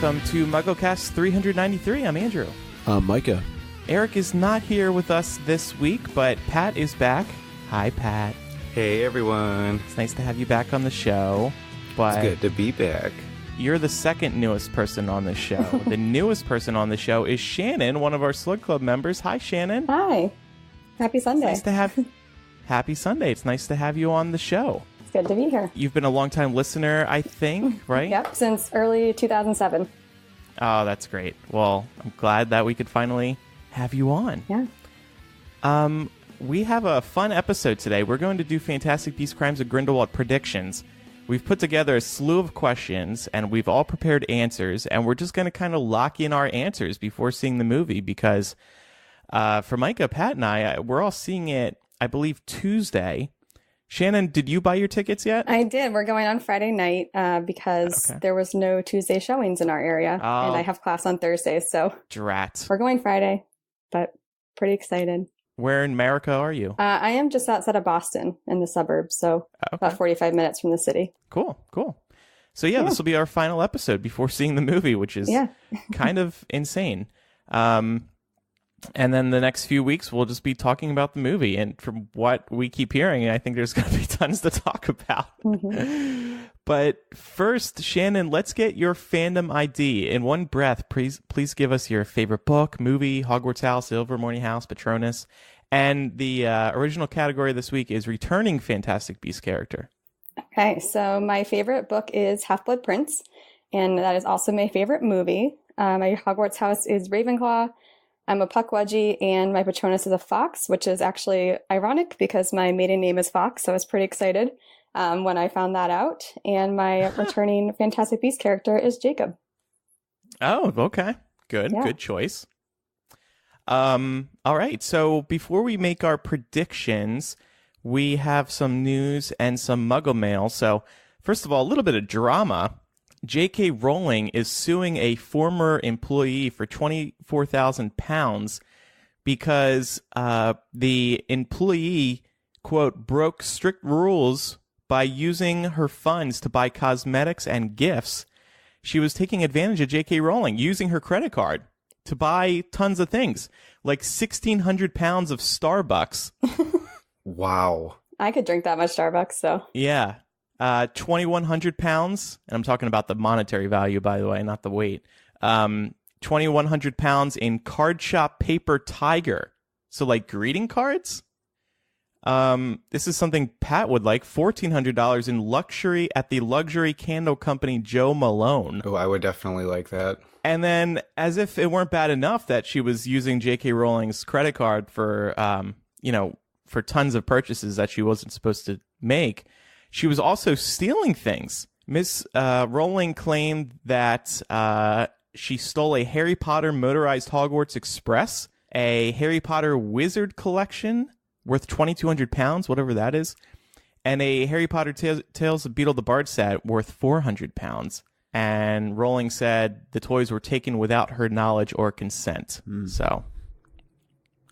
welcome to MuggleCast 393. I'm Andrew. I'm Micah. Eric is not here with us this week, but Pat is back. Hi, Pat. Hey, everyone. It's nice to have you back on the show. But it's good to be back. You're the second newest person on the show. The newest person on the show is Shannon, one of our Slug Club members. Hi, Shannon. Hi. Happy Sunday. It's nice to have... Happy Sunday. It's nice to have you on the show. It's good to be here. You've been a long-time listener, I think, right? Yep, since early 2007. Oh, that's great. Well, I'm glad that we could finally have you on. Yeah. We have a fun episode today. We're going to do Fantastic Beasts Crimes of Grindelwald predictions. We've put together a slew of questions, and we've all prepared answers, and we're just going to kind of lock in our answers before seeing the movie, because for Micah, Pat, and I, we're all seeing it, I believe, Tuesday. Shannon, did you buy your tickets yet? I did. We're going on Friday night because there was no Tuesday showings in our area, and I have class on Thursdays, so Drat. We're going Friday, but pretty excited. Where in America are you? I am just outside of Boston in the suburbs, so about 45 minutes from the city. Cool. So yeah, this will be our final episode before seeing the movie, which is kind of insane. And then the next few weeks, we'll just be talking about the movie. And from what we keep hearing, I think there's going to be tons to talk about. Mm-hmm. But first, Shannon, let's get your fandom ID. In one breath, please give us your favorite book, movie, Hogwarts House, Ilvermorny House, Patronus. And the original category this week is returning Fantastic Beasts character. Okay, so my favorite book is Half-Blood Prince, and that is also my favorite movie. My Hogwarts House is Ravenclaw. I'm a Puckwudgie, and my Patronus is a fox, which is actually ironic because my maiden name is Fox, so I was pretty excited when I found that out. And my returning Fantastic Beasts character is Jacob. Oh, okay. Good. Yeah. Good choice. All right. So before we make our predictions, we have some news and some Muggle mail. So first of all, a little bit of drama. J.K. Rowling is suing a former employee for £24,000 because the employee, quote, broke strict rules by using her funds to buy cosmetics and gifts. She was taking advantage of J.K. Rowling, using her credit card to buy tons of things, like 1,600 pounds of Starbucks. Wow. I could drink that much Starbucks, so. Yeah. 2,100 pounds, and I'm talking about the monetary value, by the way, not the weight. 2,100 pounds in card shop paper tiger. So like greeting cards? This is something Pat would like. $1,400 in luxury at the luxury candle company Joe Malone. Oh, I would definitely like that. And then, as if it weren't bad enough that she was using J.K. Rowling's credit card for, for tons of purchases that she wasn't supposed to make, she was also stealing things. Miss Rowling claimed that she stole a Harry Potter motorized Hogwarts Express, a Harry Potter Wizard collection worth 2,200 pounds, whatever that is, and a Harry Potter Tales of Beetle the Bard set worth 400 pounds. And Rowling said the toys were taken without her knowledge or consent. So,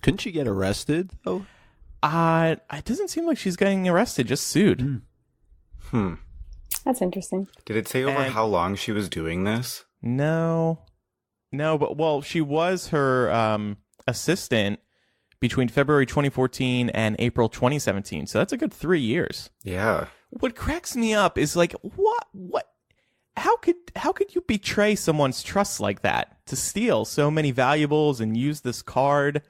couldn't she get arrested, though? It doesn't seem like she's getting arrested, just sued. That's interesting. Did it say over how long she was doing this? No, but well, she was her assistant between February 2014 and April 2017. So that's a good 3 years. Yeah. What cracks me up is like, what? How could you betray someone's trust like that to steal so many valuables and use this card?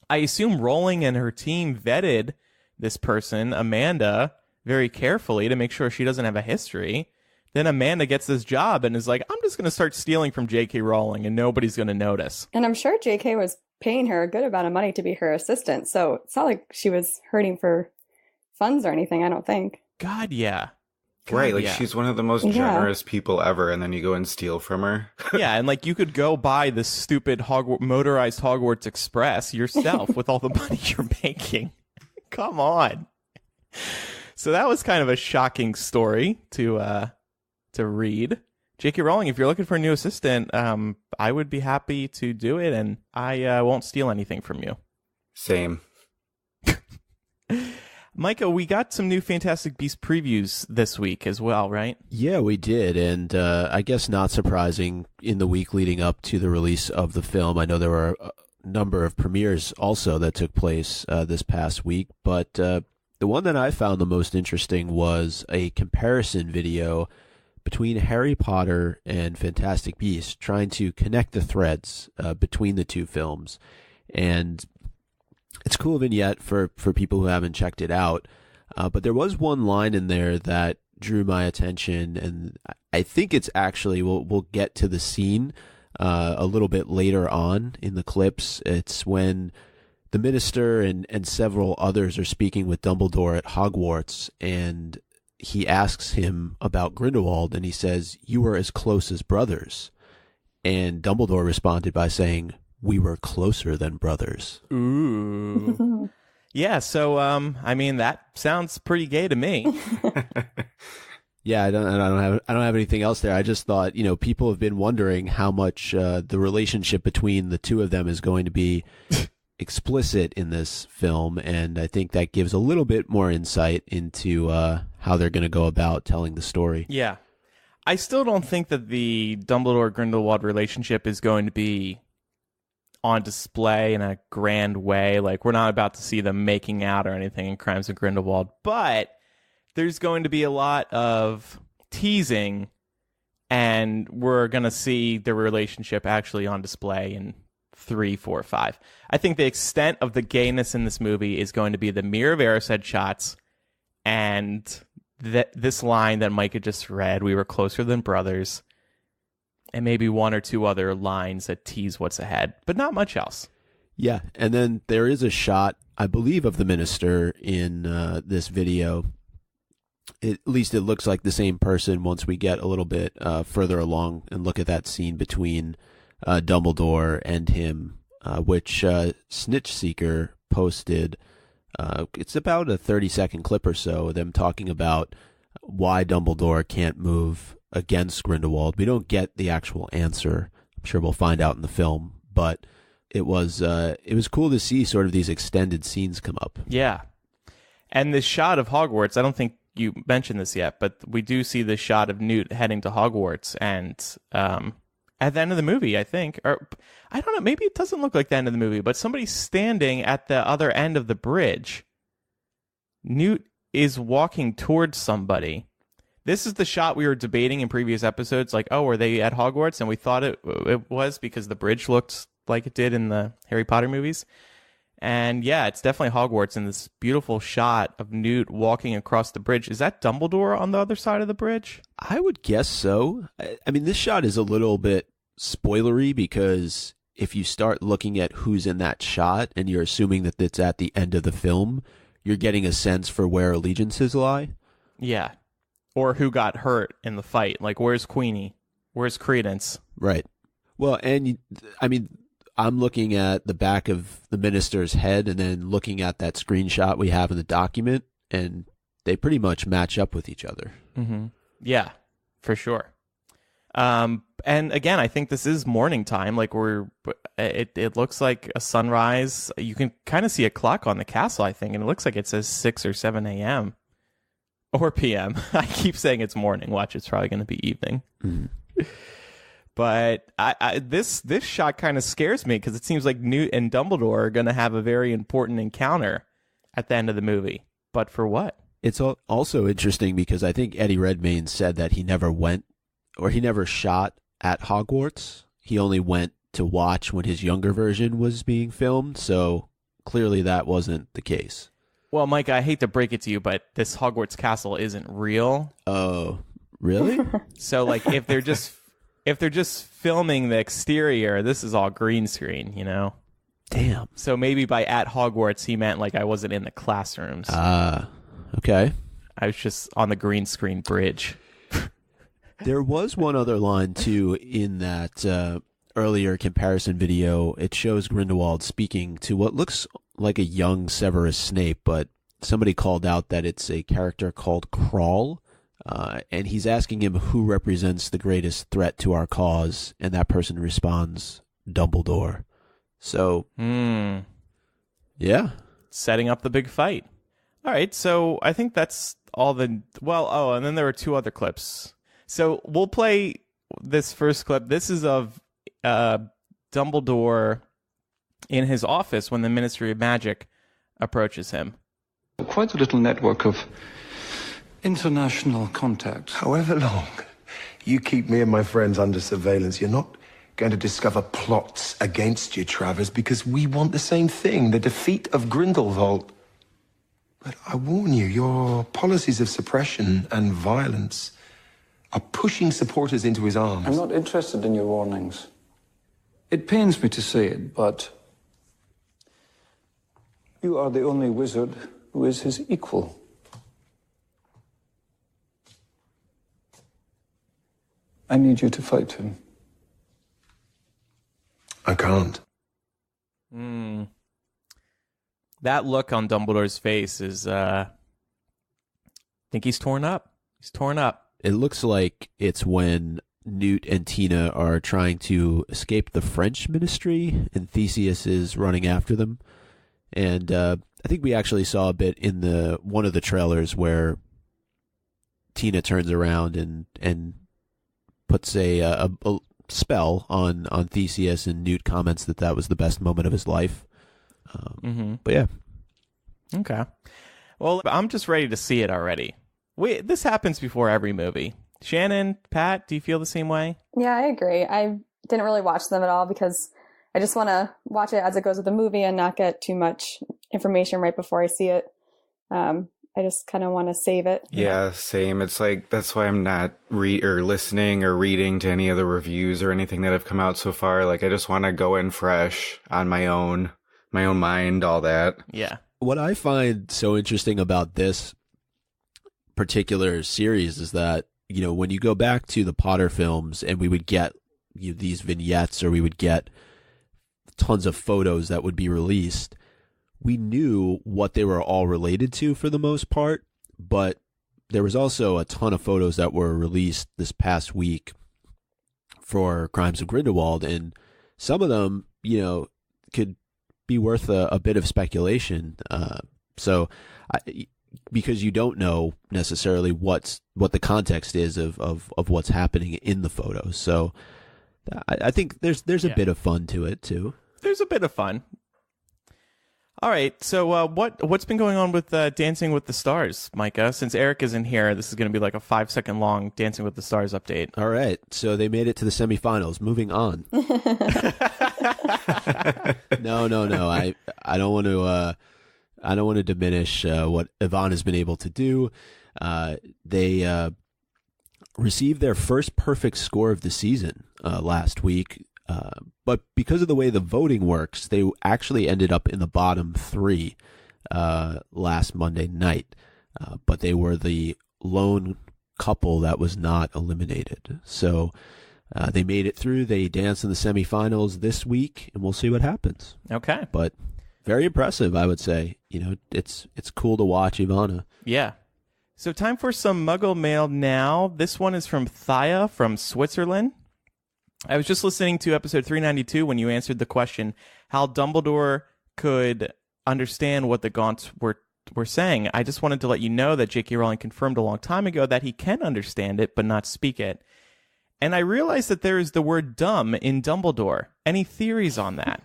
I assume Rowling and her team vetted this person, Amanda, very carefully to make sure she doesn't have a history. Then Amanda gets this job and is like, I'm just going to start stealing from J.K. Rowling and nobody's going to notice. And I'm sure J.K. was paying her a good amount of money to be her assistant. So it's not like she was hurting for funds or anything, I don't think. God, yeah. Right, like she's one of the most generous people ever, and then you go and steal from her. Yeah, and like you could go buy this stupid motorized Hogwarts Express yourself with all the money you're making. Come on. So that was kind of a shocking story to read. J.K. Rowling, if you're looking for a new assistant, I would be happy to do it, and I won't steal anything from you. Same. Micah, we got some new Fantastic Beasts previews this week as well, right? Yeah, we did. And I guess not surprising in the week leading up to the release of the film. I know there were a number of premieres also that took place this past week. But the one that I found the most interesting was a comparison video between Harry Potter and Fantastic Beasts, trying to connect the threads between the two films. And it's a cool vignette for people who haven't checked it out. But there was one line in there that drew my attention, and I think it's actually, we'll get to the scene a little bit later on in the clips. It's when the minister and several others are speaking with Dumbledore at Hogwarts, and he asks him about Grindelwald, and he says, "You were as close as brothers." And Dumbledore responded by saying, "We were closer than brothers." Ooh. Yeah, so I mean, that sounds pretty gay to me. Yeah, I don't have anything else there. I just thought, people have been wondering how much the relationship between the two of them is going to be explicit in this film, and I think that gives a little bit more insight into how they're going to go about telling the story. Yeah. I still don't think that the Dumbledore-Grindelwald relationship is going to be on display in a grand way. Like, we're not about to see them making out or anything in Crimes of Grindelwald, but there's going to be a lot of teasing, and we're going to see the relationship actually on display in 3, 4, 5. I think the extent of the gayness in this movie is going to be the Mirror of Erised shots and this line that Micah just read, "We were closer than brothers," and maybe one or two other lines that tease what's ahead, but not much else. Yeah, and then there is a shot, I believe, of the minister in this video. At least it looks like the same person once we get a little bit further along and look at that scene between Dumbledore and him, which Snitch Seeker posted. It's about a 30-second clip or so, them talking about why Dumbledore can't move against Grindelwald. We don't get the actual answer. I'm sure we'll find out in the film, but it was cool to see sort of these extended scenes come up. Yeah. And this shot of Hogwarts, I don't think you mentioned this yet, but we do see the shot of Newt heading to Hogwarts, and at the end of the movie, I think, or I don't know, maybe it doesn't look like the end of the movie, but somebody's standing at the other end of the bridge. Newt is walking towards somebody. This is the shot we were debating in previous episodes, like, oh, were they at Hogwarts? And we thought it was because the bridge looked like it did in the Harry Potter movies. And yeah, it's definitely Hogwarts in this beautiful shot of Newt walking across the bridge. Is that Dumbledore on the other side of the bridge? I would guess so. I mean, this shot is a little bit spoilery because if you start looking at who's in that shot and you're assuming that it's at the end of the film, you're getting a sense for where allegiances lie. Yeah. Or who got hurt in the fight. Like, where's Queenie? Where's Credence? Right. Well, and I mean, I'm looking at the back of the minister's head and then looking at that screenshot we have in the document, and they pretty much match up with each other. Mm-hmm. Yeah, for sure. And again, I think this is morning time. Like, it looks like a sunrise. You can kind of see a clock on the castle, I think, and it looks like it says 6 or 7 a.m. or p.m. I keep saying it's morning. Watch, it's probably going to be evening. Mm-hmm. But this shot kind of scares me because it seems like Newt and Dumbledore are going to have a very important encounter at the end of the movie. But for what? It's also interesting because I think Eddie Redmayne said that he never went or he never shot at Hogwarts. He only went to watch when his younger version was being filmed. So clearly that wasn't the case. Well, Mike, I hate to break it to you, but this Hogwarts castle isn't real. Oh, really? So like if they're just filming the exterior, this is all green screen, you know? Damn. So maybe by at Hogwarts, he meant like I wasn't in the classrooms. Okay. I was just on the green screen bridge. There was one other line, too, in that earlier comparison video. It shows Grindelwald speaking to what looks like a young Severus Snape, but somebody called out that it's a character called Crawl. And he's asking him who represents the greatest threat to our cause, and that person responds, Dumbledore. So, yeah. Setting up the big fight. All right, so I think that's all the... Well, and then there were 2 other clips. So we'll play this first clip. This is of Dumbledore in his office when the Ministry of Magic approaches him. Quite a little network of international contacts. However long you keep me and my friends under surveillance, you're not going to discover plots against you, Travers, because we want the same thing, the defeat of Grindelwald. But I warn you, your policies of suppression and violence are pushing supporters into his arms. I'm not interested in your warnings. It pains me to say it, but you are the only wizard who is his equal. I need you to fight him. I can't. That look on Dumbledore's face is, I think he's torn up. He's torn up. It looks like it's when Newt and Tina are trying to escape the French ministry, and Theseus is running after them. And I think we actually saw a bit in one of the trailers where Tina turns around and puts a spell on Theseus, and Newt comments that was the best moment of his life. But yeah. Okay. Well, I'm just ready to see it already. This happens before every movie. Shannon, Pat, do you feel the same way? Yeah, I agree. I didn't really watch them at all because I just want to watch it as it goes with the movie and not get too much information right before I see it. I just kind of want to save it. Yeah, same. It's like, that's why I'm not listening or reading to any of the reviews or anything that have come out so far. Like, I just want to go in fresh on my own mind, all that. Yeah. What I find so interesting about this particular series is that, when you go back to the Potter films and we would get these vignettes, or we would get tons of photos that would be released, we knew what they were all related to for the most part, but there was also a ton of photos that were released this past week for Crimes of Grindelwald, and some of them, could be worth a bit of speculation. Because you don't know necessarily what the context is of what's happening in the photos. So I think there's a bit of fun to it too. There's a bit of fun. All right, so what's been going on with Dancing with the Stars, Micah? Since Eric isn't here, this is going to be like a 5-second long Dancing with the Stars update. All right, so they made it to the semifinals. Moving on. No. I don't want to. I don't want to diminish what Yvonne has been able to do. They received their first perfect score of the season last week. But because of the way the voting works, they actually ended up in the bottom 3 last Monday night. But they were the lone couple that was not eliminated. So they made it through. They danced in the semifinals this week, and we'll see what happens. Okay. But very impressive, I would say. It's cool to watch Ivana. Yeah. So time for some Muggle mail now. This one is from Thea from Switzerland. I was just listening to episode 392 when you answered the question how Dumbledore could understand what the Gaunts were saying. I just wanted to let you know that J.K. Rowling confirmed a long time ago that he can understand it but not speak it. And I realized that there is the word dumb in Dumbledore. Any theories on that?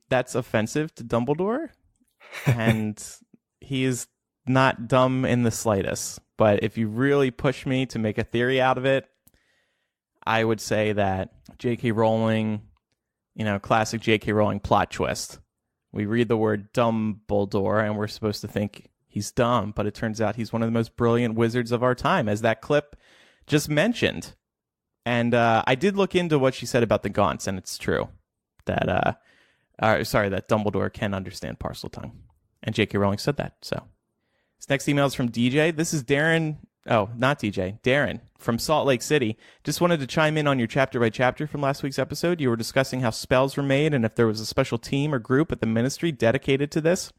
That's offensive to Dumbledore, and he is not dumb in the slightest. But if you really push me to make a theory out of it, I would say that J.K. Rowling, classic J.K. Rowling plot twist. We read the word Dumbledore, and we're supposed to think he's dumb, but it turns out he's one of the most brilliant wizards of our time, as that clip just mentioned. And I did look into what she said about the Gaunts, and it's true that that Dumbledore can understand Parseltongue, and J.K. Rowling said that. So this next email is from DJ. This is Darren. Oh, not DJ. Darren from Salt Lake City. Just wanted to chime in on your chapter by chapter from last week's episode. You were discussing how spells were made and if there was a special team or group at the ministry dedicated to this.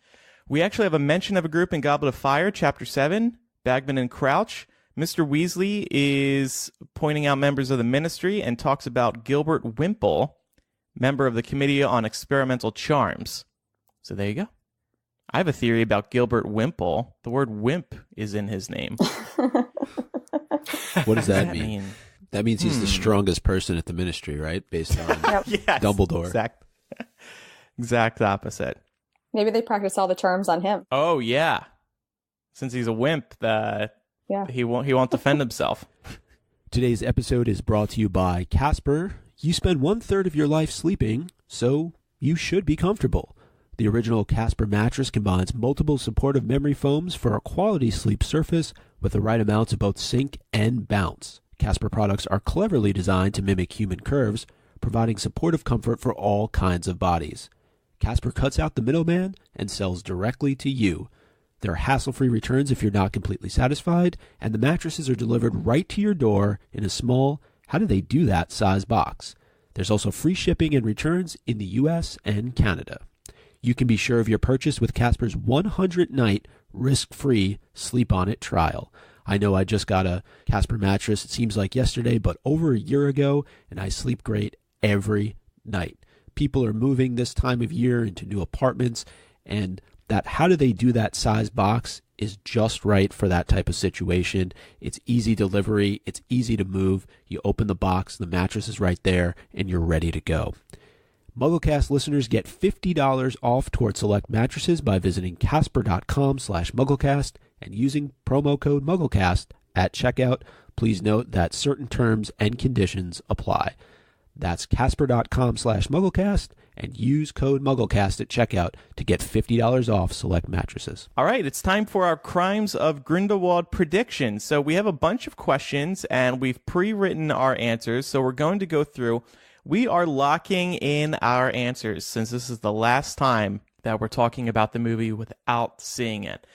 We actually have a mention of a group in Goblet of Fire, chapter 7, Bagman and Crouch. Mr. Weasley is pointing out members of the ministry and talks about Gilbert Wimple, member of the Committee on Experimental Charms. So there you go. I have a theory about Gilbert Wimple. The word wimp is in his name. What does that mean? That means he's the strongest person at the Ministry, right? Based on Yes, Dumbledore. Exact opposite. Maybe they practice all the charms on him. Oh, yeah. Since he's a wimp, he won't defend himself. Today's episode is brought to you by Casper. You spend 1/3 of your life sleeping, so you should be comfortable. The original Casper mattress combines multiple supportive memory foams for a quality sleep surface with the right amounts of both sink and bounce. Casper products are cleverly designed to mimic human curves, providing supportive comfort for all kinds of bodies. Casper cuts out the middleman and sells directly to you. There are hassle-free returns if you're not completely satisfied, and the mattresses are delivered right to your door in a small, how-do-they-do-that size box. There's also free shipping and returns in the U.S. and Canada. You can be sure of your purchase with Casper's 100-night risk-free sleep-on-it trial. I know I just got a Casper mattress, it seems like yesterday, but over a year ago, and I sleep great every night. People are moving this time of year into new apartments, and that how-do-they-do-that size box is just right for that type of situation. It's easy delivery, it's easy to move. You open the box, the mattress is right there, and you're ready to go. MuggleCast listeners get $50 off towards select mattresses by visiting casper.com/MuggleCast and using promo code MuggleCast at checkout. Please note that certain terms and conditions apply. That's casper.com/MuggleCast and use code MuggleCast at checkout to get $50 off select mattresses. All right, it's time for our Crimes of Grindelwald predictions. So we have a bunch of questions, and we've pre-written our answers, so we're going to go through. We are locking in our answers since this is the last time that we're talking about the movie without seeing it.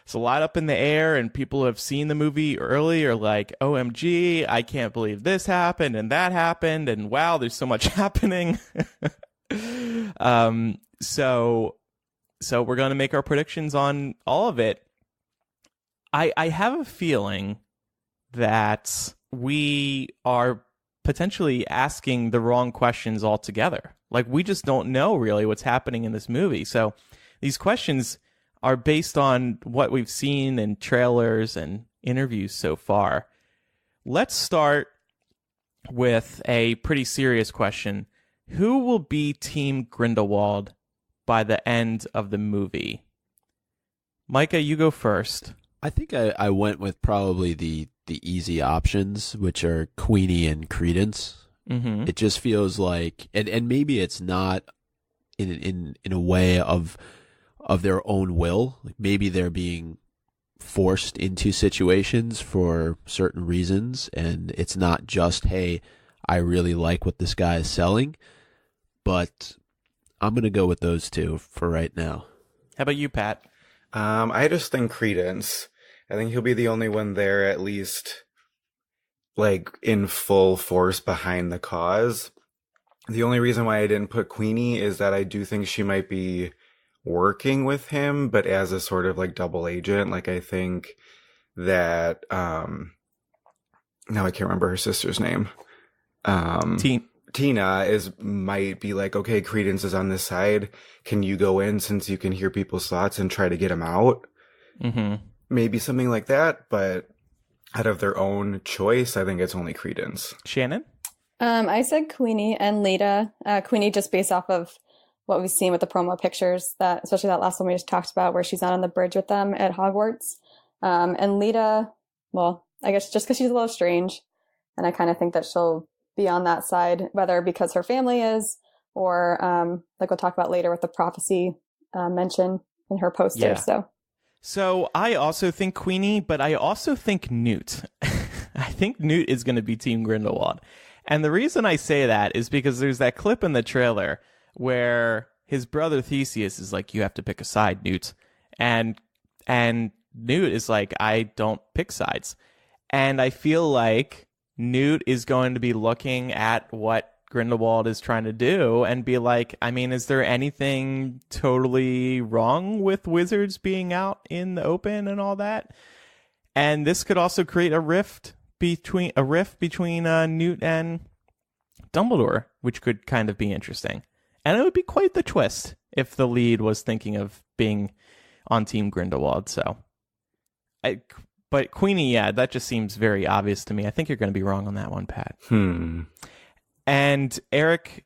It's a lot up in the air, and people who have seen the movie early are like, OMG, I can't believe this happened and that happened, and wow, there's so much happening. So we're going to make our predictions on all of it. I have a feeling that we are potentially asking the wrong questions altogether. Like, we just don't know really what's happening in this movie. So these questions are based on what we've seen in trailers and interviews so far. Let's start with a pretty serious question. Who will be Team Grindelwald by the end of the movie? Micah, you go first. I think I went with probably the easy options, which are Queenie and Credence. Mm-hmm. It just feels like, and maybe it's not in a way of their own will. Like, maybe they're being forced into situations for certain reasons, and it's not just, hey, I really like what this guy is selling. But I'm going to go with those two for right now. How about you, Pat? I just think Credence. I think he'll be the only one there, at least, like, in full force behind the cause. The only reason why I didn't put Queenie is that I do think she might be working with him, but as a sort of, like, double agent. Like, I think that, now I can't remember her sister's name. Tina might be like, okay, Credence is on this side. Can you go in since you can hear people's thoughts and try to get him out? Mm-hmm. Maybe something like that, but out of their own choice, I think it's only Credence. Shannon? I said Queenie and Leta. Queenie just based off of what we've seen with the promo pictures, that especially that last one we just talked about where she's not on the bridge with them at Hogwarts. And Leta, well, I guess just because she's a little strange, and I kind of think that she'll be on that side, whether because her family is, or like we'll talk about later with the prophecy mention in her poster. Yeah. So I also think Queenie, but I also think Newt. I think Newt is going to be Team Grindelwald. And the reason I say that is because there's that clip in the trailer where his brother Theseus is like, you have to pick a side, Newt. And Newt is like, I don't pick sides. And I feel like Newt is going to be looking at what Grindelwald is trying to do and be like, I mean, is there anything totally wrong with wizards being out in the open and all that? And this could also create a rift between Newt and Dumbledore, which could kind of be interesting. And it would be quite the twist if the lead was thinking of being on Team Grindelwald. So, but Queenie, yeah, that just seems very obvious to me. I think you're going to be wrong on that one, Pat. And Eric,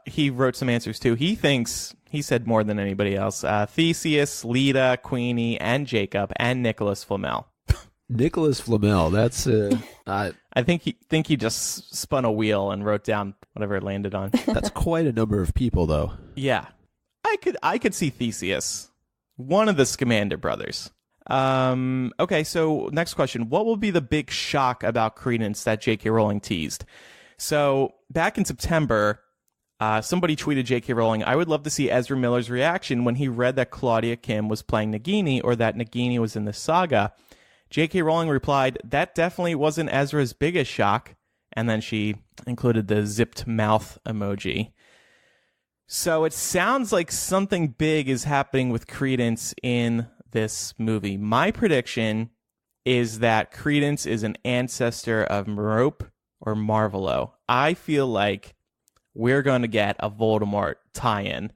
he wrote some answers too. He thinks, he said more than anybody else, Theseus, Leta, Queenie, and Jacob, and Nicholas Flamel. Nicholas Flamel, that's I think he just spun a wheel and wrote down whatever it landed on. That's quite a number of people, though. Yeah, I could see Theseus, one of the Scamander brothers. Okay, so next question: what will be the big shock about Credence that J.K. Rowling teased? So back in September, somebody tweeted J.K. Rowling, "I would love to see Ezra Miller's reaction when he read that Claudia Kim was playing Nagini or that Nagini was in the saga." J.K. Rowling replied, "That definitely wasn't Ezra's biggest shock." And then she included the zipped mouth emoji. So it sounds like something big is happening with Credence in this movie. My prediction is that Credence is an ancestor of Merope or Marvolo. I feel like we're going to get a Voldemort tie-in.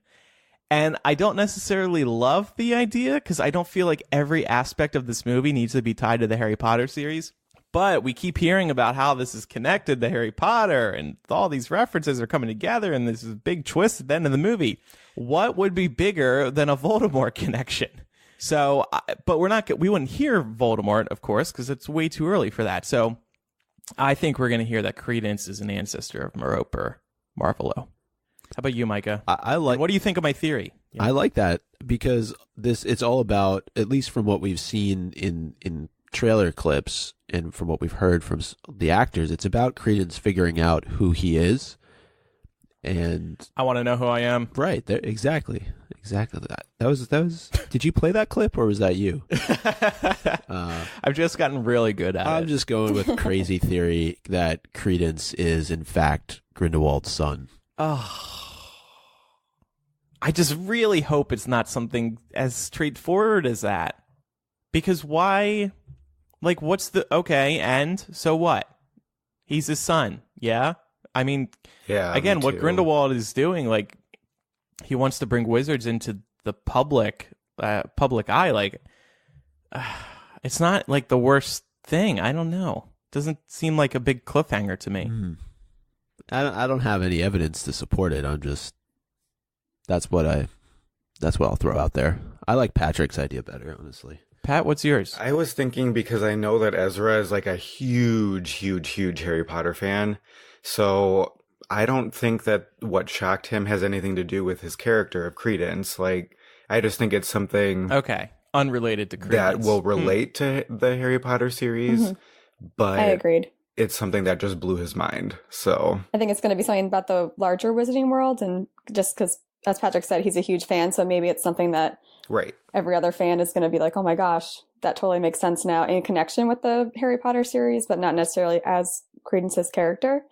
And I don't necessarily love the idea because I don't feel like every aspect of this movie needs to be tied to the Harry Potter series. But we keep hearing about how this is connected to Harry Potter and all these references are coming together and there's this big twist at the end of the movie. What would be bigger than a Voldemort connection? So, but we wouldn't hear Voldemort, of course, because it's way too early for that. So I think we're going to hear that Credence is an ancestor of Merope or Marvolo. How about you, Micah? I like. And what do you think of my theory? Yeah. I like that because it's all about, at least from what we've seen in trailer clips and from what we've heard from the actors, it's about Credence figuring out who he is. And I want to know who I am. Right there, exactly that was. Did you play that clip or was that you? I've just gotten really good at it. I'm just going with crazy theory that Credence is in fact Grindelwald's son. Oh. I just really hope it's not something as straightforward as that. Because why? Like, what's the... Okay, and? So what? He's his son, yeah? I mean, yeah. Again, what Grindelwald is doing, like, he wants to bring wizards into the public eye. Like, it's not, like, the worst thing. I don't know. Doesn't seem like a big cliffhanger to me. I don't have any evidence to support it. I'm just... That's what I'll throw out there. I like Patrick's idea better, honestly. Pat, what's yours? I was thinking because I know that Ezra is like a huge Harry Potter fan. So I don't think that what shocked him has anything to do with his character of Credence. Like, I just think it's something unrelated to Credence that will relate to the Harry Potter series. But I agreed. It's something that just blew his mind. So I think it's going to be something about the larger wizarding world, and just because, as Patrick said, he's a huge fan, so maybe it's something that every other fan is going to be like, oh my gosh, that totally makes sense now in connection with the Harry Potter series, but not necessarily as Credence's character.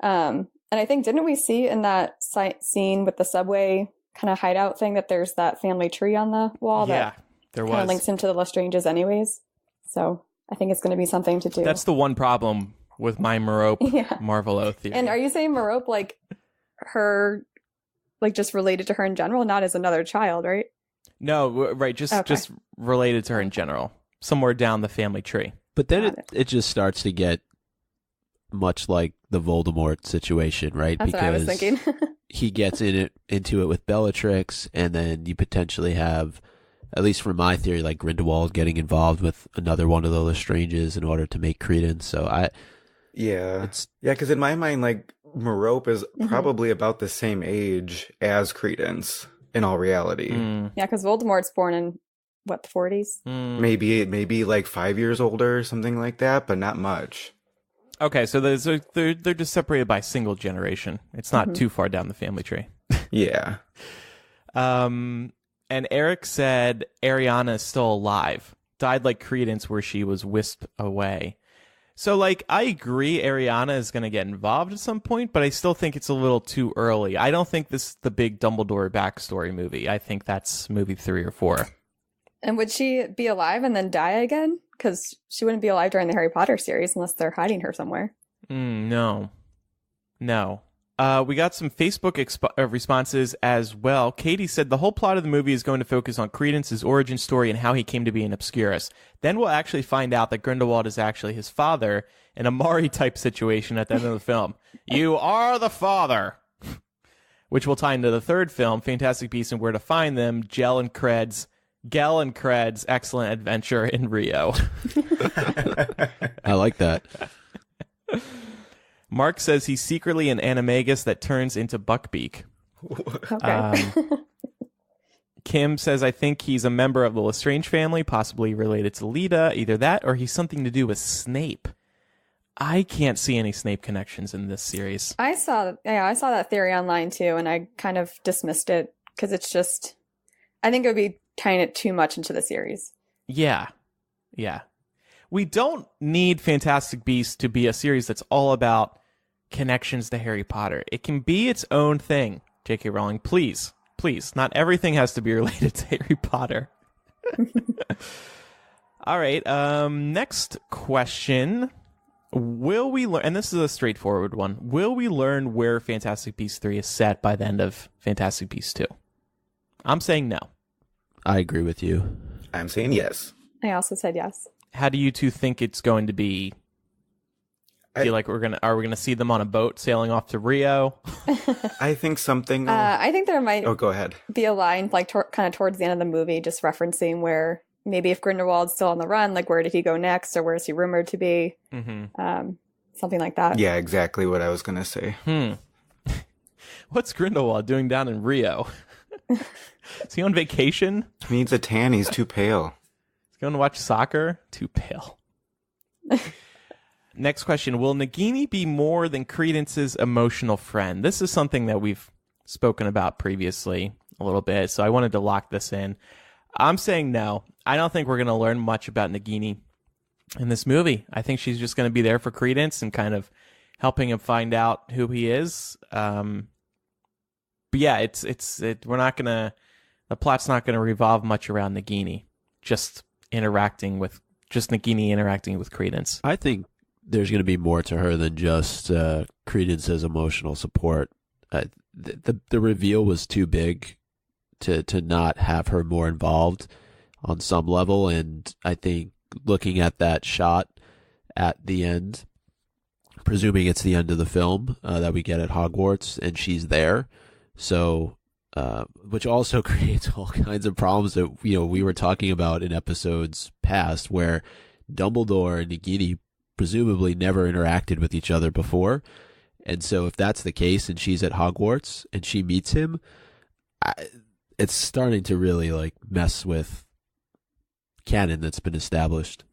And I think, didn't we see in that scene with the subway kind of hideout thing that there's that family tree on the wall that there kind of links him to the Lestranges anyways? So I think it's going to be something to do. That's the one problem with my Merope Marvolo theory. And are you saying Merope, like her, like just related to her in general, not as another child, right? No, right. Just related to her in general, somewhere down the family tree. But then it just starts to get much like the Voldemort situation, right? That's because what I was thinking. he gets into it with Bellatrix, and then you potentially have, at least from my theory, like Grindelwald getting involved with another one of the Lestranges in order to make Credence. So because in my mind, like Merope is probably about the same age as Credence in all reality. Yeah, because Voldemort's born in what, the 40s? Maybe like 5 years older or something like that, but not much. Okay, so they're just separated by a single generation. It's not too far down the family tree. Yeah. And Eric said Ariana is still alive. Died like Credence, where she was whisked away. So, like, I agree Ariana is going to get involved at some point, but I still think it's a little too early. I don't think this is the big Dumbledore backstory movie. I think that's movie 3 or 4. And would she be alive and then die again? Because she wouldn't be alive during the Harry Potter series unless they're hiding her somewhere. No. We got some Facebook responses as well. Katie said the whole plot of the movie is going to focus on Credence's origin story and how he came to be an Obscurus. Then we'll actually find out that Grindelwald is actually his father in a Mari-type situation at the end of the film. You are the father! Which will tie into the third film, Fantastic Beasts and Where to Find Them, Gel and Cred's excellent adventure in Rio. I like that. Mark says he's secretly an animagus that turns into Buckbeak. Okay. Kim says, I think he's a member of the Lestrange family, possibly related to Leta. Either that or he's something to do with Snape. I can't see any Snape connections in this series. I saw that theory online too, and I kind of dismissed it because it's just, I think it would be tying it too much into the series. Yeah. We don't need Fantastic Beasts to be a series that's all about connections to Harry Potter. It can be its own thing. J.K. Rowling, please. Not everything has to be related to Harry Potter. All right. Next question. Will we learn, and this is a straightforward one, will we learn where Fantastic Beasts 3 is set by the end of Fantastic Beasts 2? I'm saying no. I agree with you. I'm saying yes. I also said yes. How do you two think it's going to be? Feel like are we gonna see them on a boat sailing off to Rio? I think something. I think there might. Oh, go ahead. Be a line like kind of towards the end of the movie, just referencing where maybe if Grindelwald's still on the run, like where did he go next, or where is he rumored to be? Mm-hmm. Something like that. Yeah, exactly what I was gonna say. What's Grindelwald doing down in Rio? Is he on vacation? He needs a tan. He's too pale. He's going to watch soccer? Too pale. Next question. Will Nagini be more than Credence's emotional friend? This is something that we've spoken about previously a little bit, so I wanted to lock this in. I'm saying no. I don't think we're going to learn much about Nagini in this movie. I think she's just going to be there for Credence and kind of helping him find out who he is. But yeah, the plot's not going to revolve much around Nagini. Just Nagini interacting with Credence. I think there's going to be more to her than just Credence's emotional support. The reveal was too big to not have her more involved on some level, and I think looking at that shot at the end, presuming it's the end of the film that we get at Hogwarts, and she's there, so which also creates all kinds of problems that we were talking about in episodes past, where Dumbledore and Nagini presumably never interacted with each other before, and so if that's the case and she's at Hogwarts and she meets him, it's starting to really mess with canon that's been established.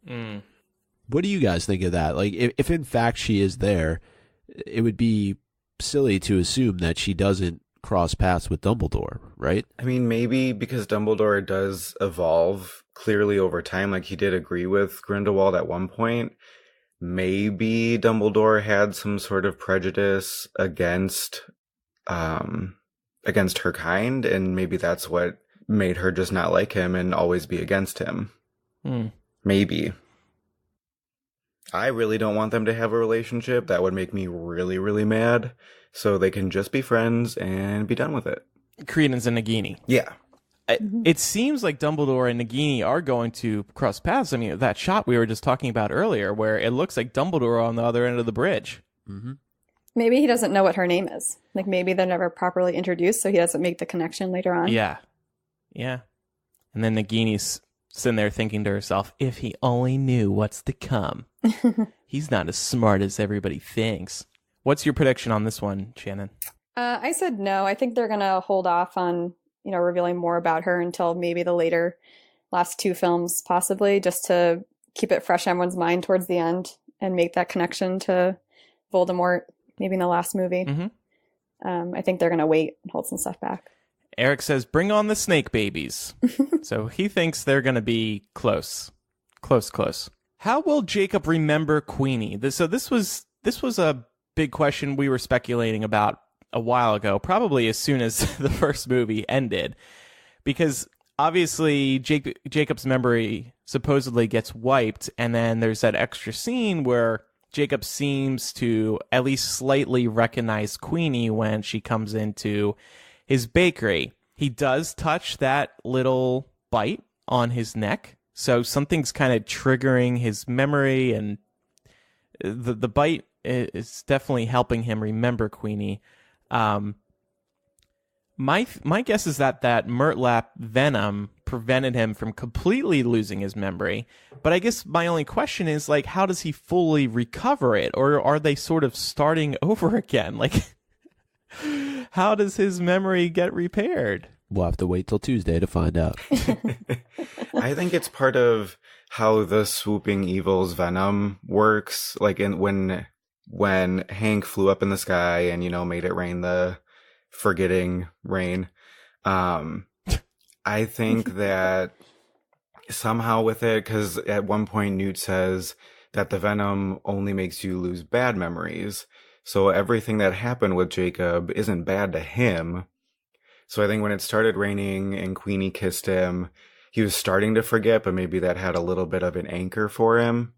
What do you guys think of that? If in fact she is there, it would be silly to assume that she doesn't cross paths with Dumbledore, right? I mean, maybe because Dumbledore does evolve clearly over time, like he did agree with Grindelwald at one point. Maybe Dumbledore had some sort of prejudice against her kind, and maybe that's what made her just not like him and always be against him. Maybe. I really don't want them to have a relationship. That would make me really, really mad. So they can just be friends and be done with it. Credence and Nagini. Yeah. It seems like Dumbledore and Nagini are going to cross paths. I mean, that shot we were just talking about earlier, where it looks like Dumbledore on the other end of the bridge. Mm-hmm. Maybe he doesn't know what her name is. Maybe they're never properly introduced, so he doesn't make the connection later on. Yeah. And then Nagini's sitting there thinking to herself, if he only knew what's to come. He's not as smart as everybody thinks. What's your prediction on this one, Shannon? I said no. I think they're going to hold off on, revealing more about her until maybe the last two films, possibly, just to keep it fresh in everyone's mind towards the end and make that connection to Voldemort, maybe in the last movie. Mm-hmm. I think they're going to wait and hold some stuff back. Eric says, bring on the snake babies. So he thinks they're going to be close. Close. How will Jacob remember Queenie? This was a big question we were speculating about a while ago, probably as soon as the first movie ended, because obviously Jacob's memory supposedly gets wiped, and then there's that extra scene where Jacob seems to at least slightly recognize Queenie when she comes into his bakery. He does touch that little bite on his neck, so something's kind of triggering his memory, and the bite is definitely helping him remember Queenie. My guess is that Murtlap venom prevented him from completely losing his memory. But I guess my only question is, like, how does he fully recover it? Or are they sort of starting over again? Like, how does his memory get repaired? We'll have to wait till Tuesday to find out. I think it's part of how the swooping evil's venom works. Like when Hank flew up in the sky and, made it rain the forgetting rain. I think that somehow with it, because at one point Newt says that the venom only makes you lose bad memories. So everything that happened with Jacob isn't bad to him. So I think when it started raining and Queenie kissed him, he was starting to forget, but maybe that had a little bit of an anchor for him.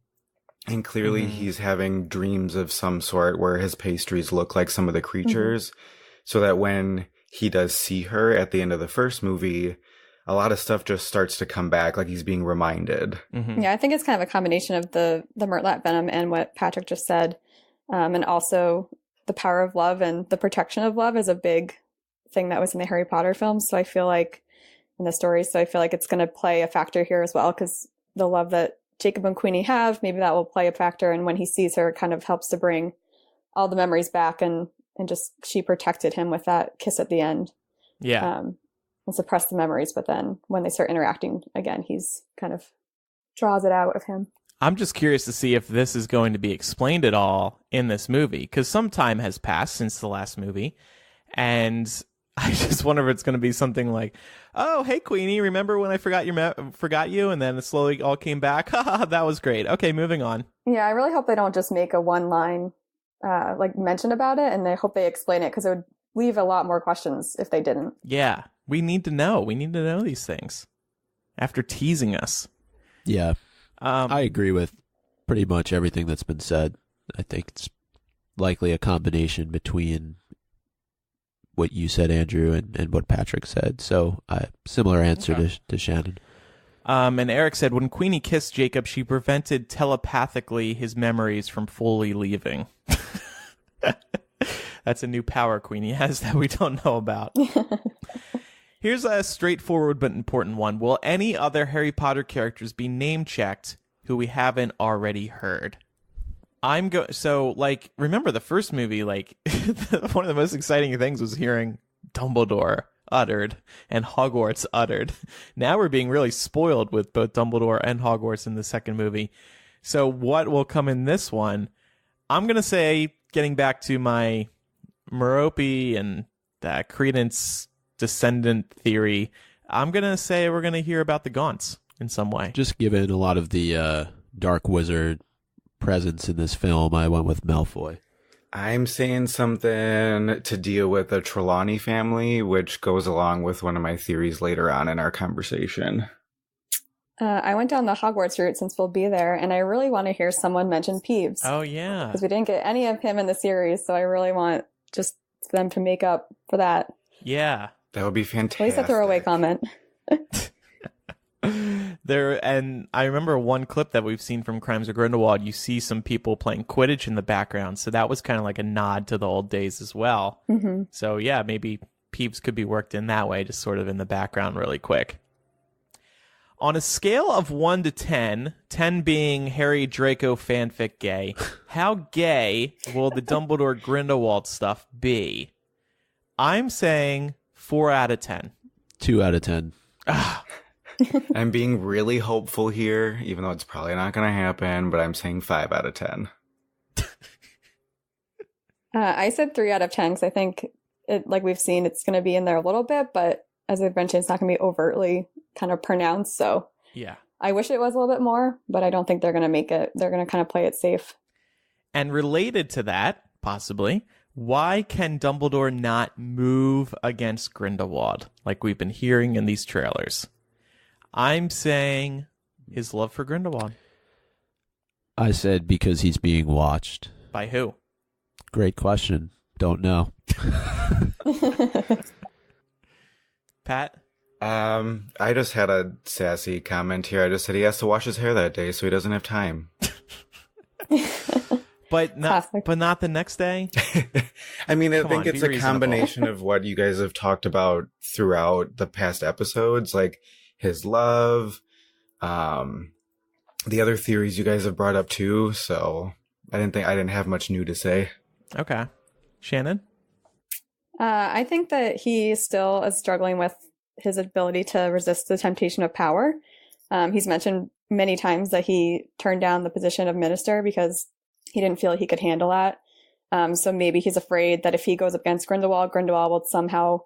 And clearly he's having dreams of some sort where his pastries look like some of the creatures. So that when he does see her at the end of the first movie, a lot of stuff just starts to come back, like he's being reminded. Yeah, I think it's kind of a combination of the Murtlap venom and what Patrick just said. And also the power of love and the protection of love is a big thing that was in the Harry Potter films. So I feel like in the stories, it's going to play a factor here as well, because the love that Jacob and Queenie have, maybe that will play a factor. And when he sees her, it kind of helps to bring all the memories back and just she protected him with that kiss at the end. Yeah. And suppress the memories, but then when they start interacting again, he's kind of draws it out of him. I'm just curious to see if this is going to be explained at all in this movie, because some time has passed since the last movie, and I just wonder if it's going to be something like, "Oh, hey Queenie, remember when I forgot you, and then it slowly all came back? Haha, that was great. Okay, moving on." Yeah, I really hope they don't just make a one line mention about it, and I hope they explain it, because it would leave a lot more questions if they didn't. Yeah, we need to know. We need to know these things after teasing us. Yeah. I agree with pretty much everything that's been said. I think it's likely a combination between what you said, Andrew, and what Patrick said. So, similar answer to Shannon. And Eric said, when Queenie kissed Jacob, she prevented telepathically his memories from fully leaving. That's a new power Queenie has that we don't know about. Here's a straightforward but important one. Will any other Harry Potter characters be name-checked who we haven't already heard? Remember the first movie, one of the most exciting things was hearing Dumbledore uttered and Hogwarts uttered. Now we're being really spoiled with both Dumbledore and Hogwarts in the second movie. So what will come in this one? I'm going to say, getting back to my Merope and Credence descendant theory, I'm going to say we're going to hear about the Gaunts in some way. Just given a lot of the Dark Wizard presence in this film, I went with Malfoy. I'm saying something to deal with the Trelawney family, which goes along with one of my theories later on in our conversation. I went down the Hogwarts route since we'll be there, and I really want to hear someone mention Peeves. Oh, yeah. Because we didn't get any of him in the series, so I really want just them to make up for that. Yeah. That would be fantastic. At least a throwaway comment. And I remember one clip that we've seen from Crimes of Grindelwald. You see some people playing Quidditch in the background, so that was kind of like a nod to the old days as well. Mm-hmm. So yeah, maybe Peeves could be worked in that way, just sort of in the background really quick. On a scale of 1 to 10, 10 being Harry Draco fanfic gay, how gay will the Dumbledore Grindelwald stuff be? I'm saying 4 out of 10. 2 out of 10. I'm being really hopeful here, even though it's probably not going to happen, but I'm saying 5 out of 10. I said 3 out of 10 because I think, like we've seen, it's going to be in there a little bit, but as I've mentioned, it's not going to be overtly kind of pronounced. So yeah, I wish it was a little bit more, but I don't think they're going to make it. They're going to kind of play it safe. And related to that, possibly, why can Dumbledore not move against Grindelwald like we've been hearing in these trailers? I'm saying his love for Grindelwald. I said because he's being watched. By who? Great question. Don't know. Pat? I just had a sassy comment here. I just said he has to wash his hair that day, so he doesn't have time. But not the next day? I mean, I think it's a combination of what you guys have talked about throughout the past episodes, like his love, the other theories you guys have brought up too. So I didn't have much new to say. Okay. Shannon? I think that he still is struggling with his ability to resist the temptation of power. He's mentioned many times that he turned down the position of minister because he didn't feel like he could handle that. So maybe he's afraid that if he goes up against Grindelwald, Grindelwald will somehow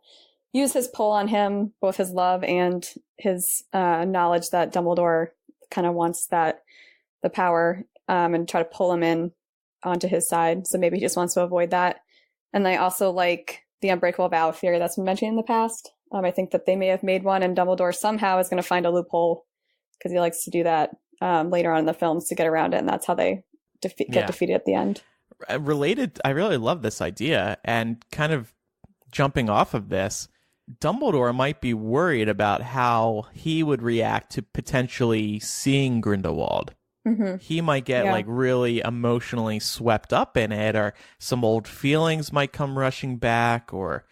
use his pull on him, both his love and his knowledge that Dumbledore kind of wants the power, and try to pull him in onto his side. So maybe he just wants to avoid that. And I also like the unbreakable vow theory that's been mentioned in the past. I think that they may have made one, and Dumbledore somehow is going to find a loophole because he likes to do that later on in the films to get around it, and that's how they get defeated at the end. Related, I really love this idea, and kind of jumping off of this, Dumbledore might be worried about how he would react to potentially seeing Grindelwald. Mm-hmm. He might get like really emotionally swept up in it, or some old feelings might come rushing back, or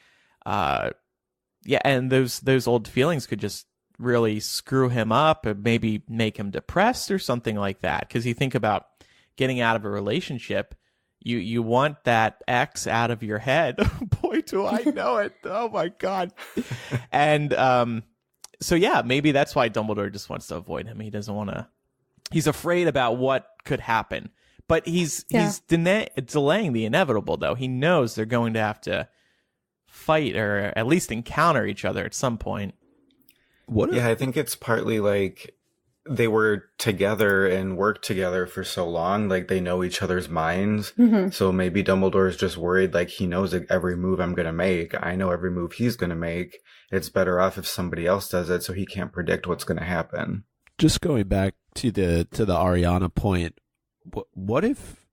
and those old feelings could just really screw him up and maybe make him depressed or something like that. Because you think about getting out of a relationship, you want that ex out of your head. Boy, do I know it. Oh my God. And so yeah, maybe that's why Dumbledore just wants to avoid him. He doesn't want to. He's afraid about what could happen, but he's delaying the inevitable, though. He knows they're going to have to fight or at least encounter each other at some point. I think it's partly like they were together and worked together for so long, like they know each other's minds. Mm-hmm. So maybe Dumbledore is just worried, like he knows every move I'm going to make. I know every move he's going to make. It's better off if somebody else does it, so he can't predict what's going to happen. Just going back to the Ariana point, what if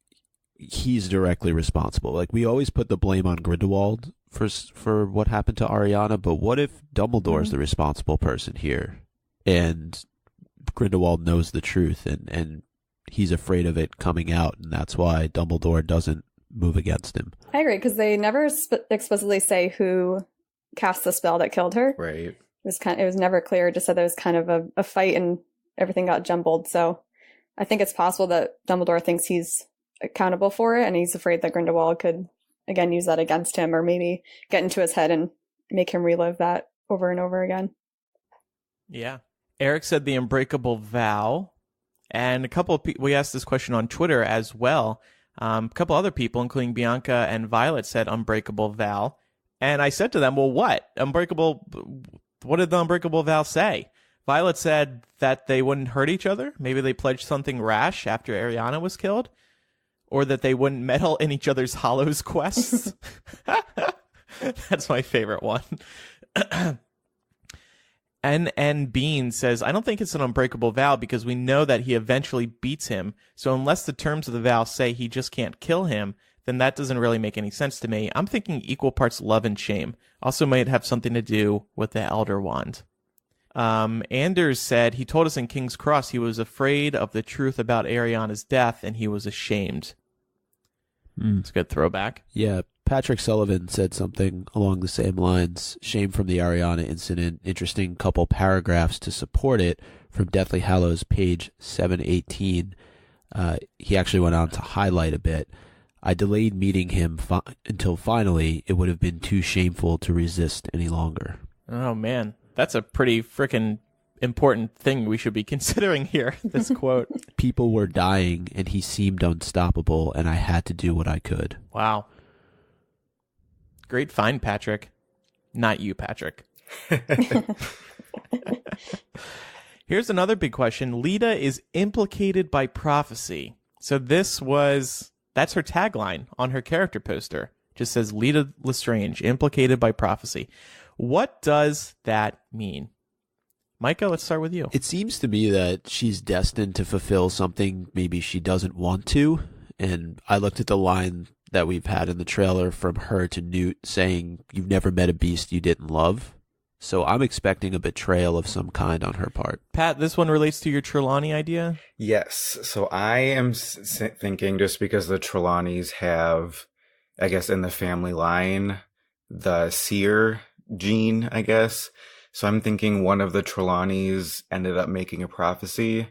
he's directly responsible? Like, we always put the blame on Grindelwald for what happened to Ariana, but what if Dumbledore's the responsible person here, and Grindelwald knows the truth, and he's afraid of it coming out, and that's why Dumbledore doesn't move against him? I agree, because they never explicitly say who cast the spell that killed her. Right. It was never clear. It just said there was kind of a fight and everything got jumbled. So I think it's possible that Dumbledore thinks he's accountable for it, and he's afraid that Grindelwald could, again, use that against him, or maybe get into his head and make him relive that over and over again. Yeah. Eric said the unbreakable vow, and a couple of people, we asked this question on Twitter as well. A couple other people, including Bianca and Violet, said unbreakable vow. And I said to them, well, what did the unbreakable vow say? Violet said that they wouldn't hurt each other. Maybe they pledged something rash after Ariana was killed. Or that they wouldn't meddle in each other's Hollows quests. That's my favorite one. And Bean says, I don't think it's an unbreakable vow because we know that he eventually beats him. So unless the terms of the vow say he just can't kill him, then that doesn't really make any sense to me. I'm thinking equal parts love and shame. Also might have something to do with the Elder Wand. Anders said he told us in King's Cross he was afraid of the truth about Ariana's death and he was ashamed. It's a good throwback. Yeah, Patrick Sullivan said something along the same lines. Shame from the Ariana incident. Interesting couple paragraphs to support it from Deathly Hallows, page 718. He actually went on to highlight a bit. I delayed meeting him until finally it would have been too shameful to resist any longer. Oh, man. That's a pretty freaking important thing we should be considering here, this quote. People were dying, and he seemed unstoppable, and I had to do what I could. Wow. Great find, Patrick. Not you, Patrick. Here's another big question. Leta is implicated by prophecy. So that's her tagline on her character poster. Just says Leta Lestrange, implicated by prophecy. What does that mean? Micah, let's start with you. It seems to me that she's destined to fulfill something maybe she doesn't want to. And I looked at the line that we've had in the trailer from her to Newt saying, "You've never met a beast you didn't love." So I'm expecting a betrayal of some kind on her part. Pat, this one relates to your Trelawney idea? Yes. So I am thinking, just because the Trelawneys have, I guess, in the family line, the seer gene, I guess. So I'm thinking one of the Trelawneys ended up making a prophecy,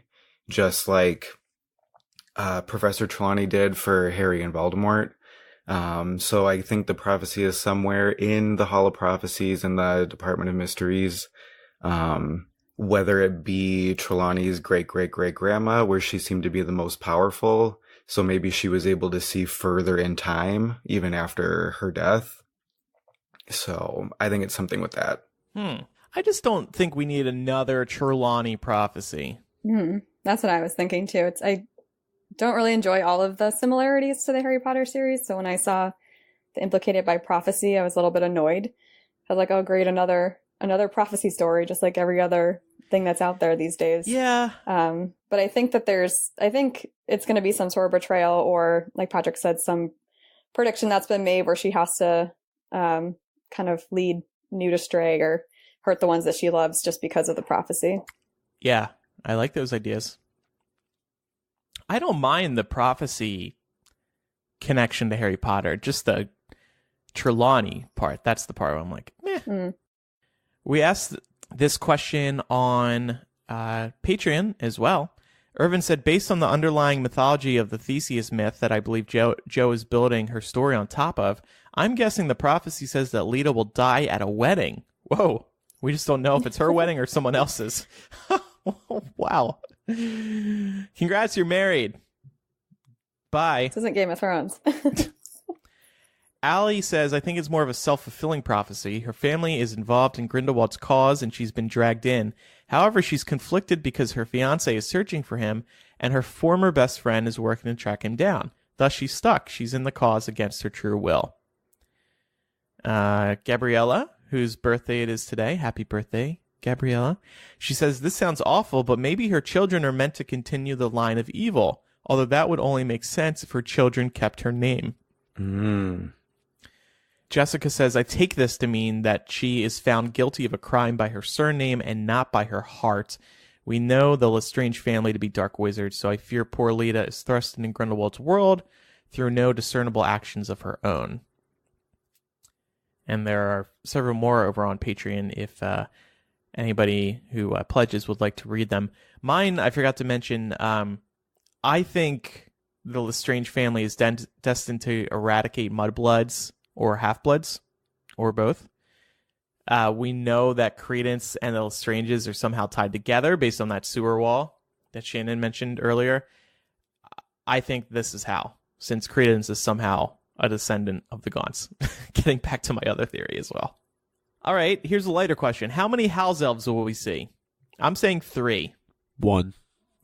just like Professor Trelawney did for Harry and Voldemort. So I think the prophecy is somewhere in the Hall of Prophecies in the Department of Mysteries. Whether it be Trelawney's great-great-great-grandma, where she seemed to be the most powerful. So maybe she was able to see further in time, even after her death. So I think it's something with that. I just don't think we need another Trelawney prophecy. That's what I was thinking too. I don't really enjoy all of the similarities to the Harry Potter series. So when I saw the implicated by prophecy, I was a little bit annoyed. I was like, oh great, another prophecy story, just like every other thing that's out there these days. Yeah. But I think that I think it's going to be some sort of betrayal, or like Patrick said, some prediction that's been made where she has to kind of lead Newt astray or hurt the ones that she loves just because of the prophecy. Yeah, I like those ideas. I don't mind the prophecy connection to Harry Potter, just the Trelawney part. That's the part where I'm like, meh. We asked this question on Patreon as well. Irvin said, based on the underlying mythology of the Theseus myth that I believe Jo is building her story on top of, I'm guessing the prophecy says that Leta will die at a wedding. Whoa. We just don't know if it's her wedding or someone else's. Wow. Congrats, you're married. Bye. This isn't Game of Thrones. Allie says, I think it's more of a self-fulfilling prophecy. Her family is involved in Grindelwald's cause and she's been dragged in. However, she's conflicted because her fiancé is searching for him and her former best friend is working to track him down. Thus, she's stuck. She's in the cause against her true will. Gabriella, whose birthday it is today. Happy birthday, Gabriella. She says, this sounds awful, but maybe her children are meant to continue the line of evil, although that would only make sense if her children kept her name. Jessica says, I take this to mean that she is found guilty of a crime by her surname and not by her heart. We know the Lestrange family to be dark wizards, so I fear poor Leta is thrust into Grindelwald's world through no discernible actions of her own. And there are several more over on Patreon if anybody who pledges would like to read them. Mine, I forgot to mention, I think the Lestrange family is destined to eradicate mudbloods or half-bloods, or both. We know that Credence and the Lestranges are somehow tied together based on that sewer wall that Shannon mentioned earlier. I think this is how, since Credence is somehow a descendant of the Gaunts. Getting back to my other theory as well. All right, here's a lighter question. How many house elves will we see? I'm saying 3. 1.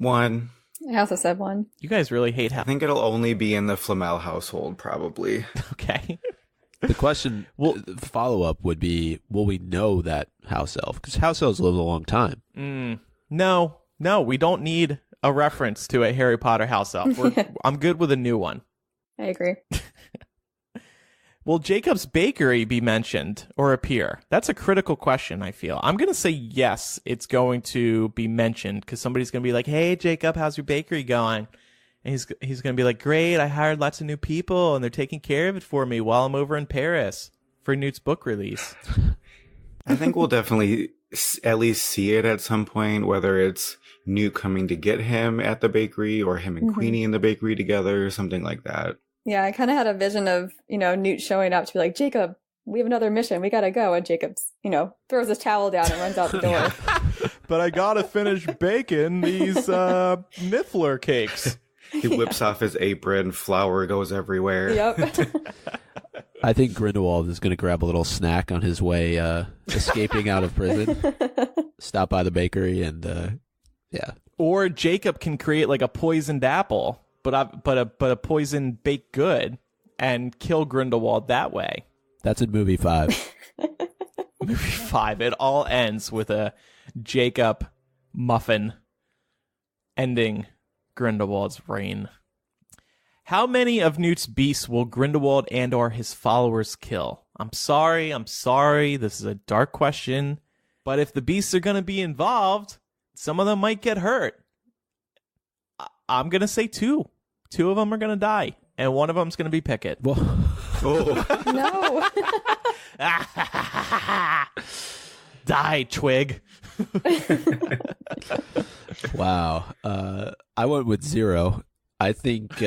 I also said 1. You guys really hate I think it'll only be in the Flamel household, probably. Okay. The question, the follow-up would be, will we know that house elf? Because house elves live a long time. No, we don't need a reference to a Harry Potter house elf. I'm good with a new one. I agree. Will Jacob's Bakery be mentioned or appear? That's a critical question, I feel. I'm going to say yes, it's going to be mentioned because somebody's going to be like, hey, Jacob, how's your bakery going? And he's going to be like, great, I hired lots of new people and they're taking care of it for me while I'm over in Paris for Newt's book release. I think we'll definitely at least see it at some point, whether it's Newt coming to get him at the bakery or him and Queenie in the bakery together or something like that. Yeah, I kind of had a vision of, Newt showing up to be like, Jacob, we have another mission. We got to go. And Jacob's, throws his towel down and runs out the door. But I got to finish baking these Niffler cakes. He whips off his apron. Flour goes everywhere. Yep. I think Grindelwald is going to grab a little snack on his way escaping out of prison. Stop by the bakery and, yeah. Or Jacob can create like a poisoned apple. But a poison baked good and kill Grindelwald that way. That's in movie 5. Movie 5. It all ends with a Jacob Muffin, ending Grindelwald's reign. How many of Newt's beasts will Grindelwald and or his followers kill? I'm sorry. This is a dark question. But if the beasts are going to be involved, some of them might get hurt. I'm going to say 2. 2 of them are going to die. And one of them's going to be Pickett. Oh. No. Die, Twig. Wow. I went with 0. I think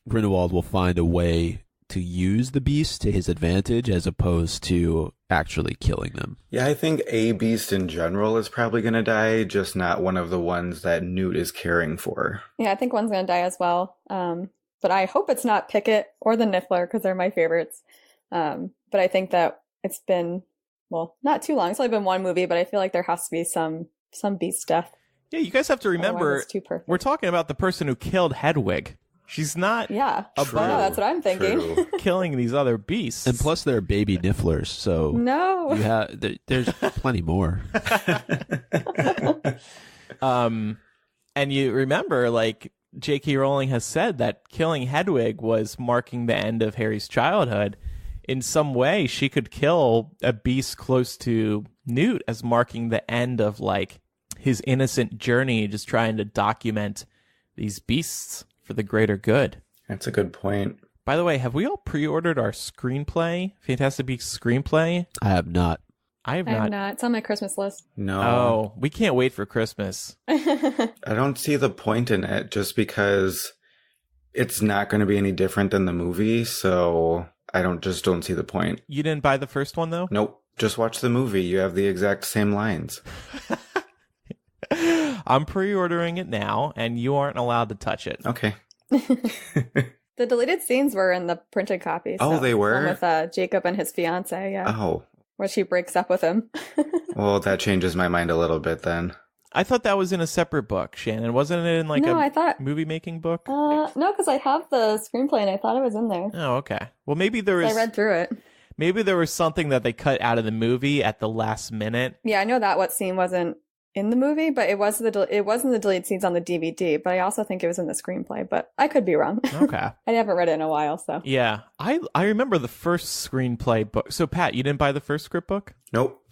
Grindelwald will find a way to use the beast to his advantage as opposed to actually killing them. Yeah, I think a beast in general is probably going to die, just not one of the ones that Newt is caring for. Yeah, I think one's going to die as well. But I hope it's not Pickett or the Niffler because they're my favorites. But I think that it's been, well, not too long. It's only been one movie, but I feel like there has to be some beast death. Yeah, you guys have to remember, it's too perfect. We're talking about the person who killed Hedwig. She's not above. That's what I'm thinking. killing these other beasts. And plus they're baby Nifflers, so no. There's plenty more. And you remember, like, J.K. Rowling has said that killing Hedwig was marking the end of Harry's childhood. In some way, she could kill a beast close to Newt as marking the end of, like, his innocent journey, just trying to document these beasts for the greater good. That's a good point. By the way, have we all pre-ordered our screenplay? Fantastic Beasts screenplay? I have not. I have not. It's on my Christmas list. No. Oh, we can't wait for Christmas. I don't see the point in it just because it's not going to be any different than the movie, so I don't see the point. You didn't buy the first one, though? Nope. Just watch the movie. You have the exact same lines. I'm pre-ordering it now, and you aren't allowed to touch it. Okay. The deleted scenes were in the printed copy. Oh, they were? One with Jacob and his fiance, yeah. Oh. Where she breaks up with him. Well, that changes my mind a little bit then. I thought that was in a separate book, Shannon. Wasn't it in like movie-making book? No, because I have the screenplay and I thought it was in there. Oh, okay. Well, maybe there was... I read through it. Maybe there was something that they cut out of the movie at the last minute. Yeah, I know that what scene wasn't in the movie, but it wasn't the deleted scenes on the DVD, but I also think it was in the screenplay, but I could be wrong. Okay. I haven't read it in a while, so. Yeah. I remember the first screenplay book. So, Pat, you didn't buy the first script book? Nope.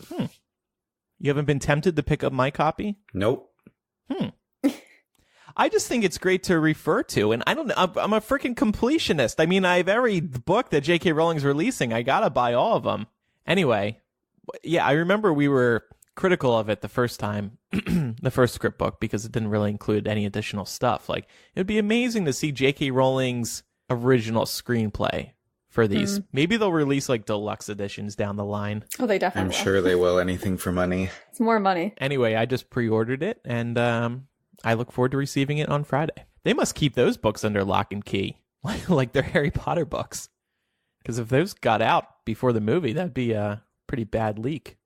You haven't been tempted to pick up my copy? Nope. I just think it's great to refer to, and I don't know, I'm a freaking completionist. I mean, I have every book that J.K. Rowling's releasing. I gotta buy all of them. Anyway, yeah, I remember we were critical of it the first time, the first script book, because it didn't really include any additional stuff. Like, it'd be amazing to see J.K. Rowling's original screenplay for these. Maybe they'll release like deluxe editions down the line. Oh, they definitely will. I'm sure they will. Anything for money. It's more money. Anyway, I just pre-ordered it, and I look forward to receiving it on Friday. They must keep those books under lock and key, like their Harry Potter books. Because if those got out before the movie, that'd be a pretty bad leak.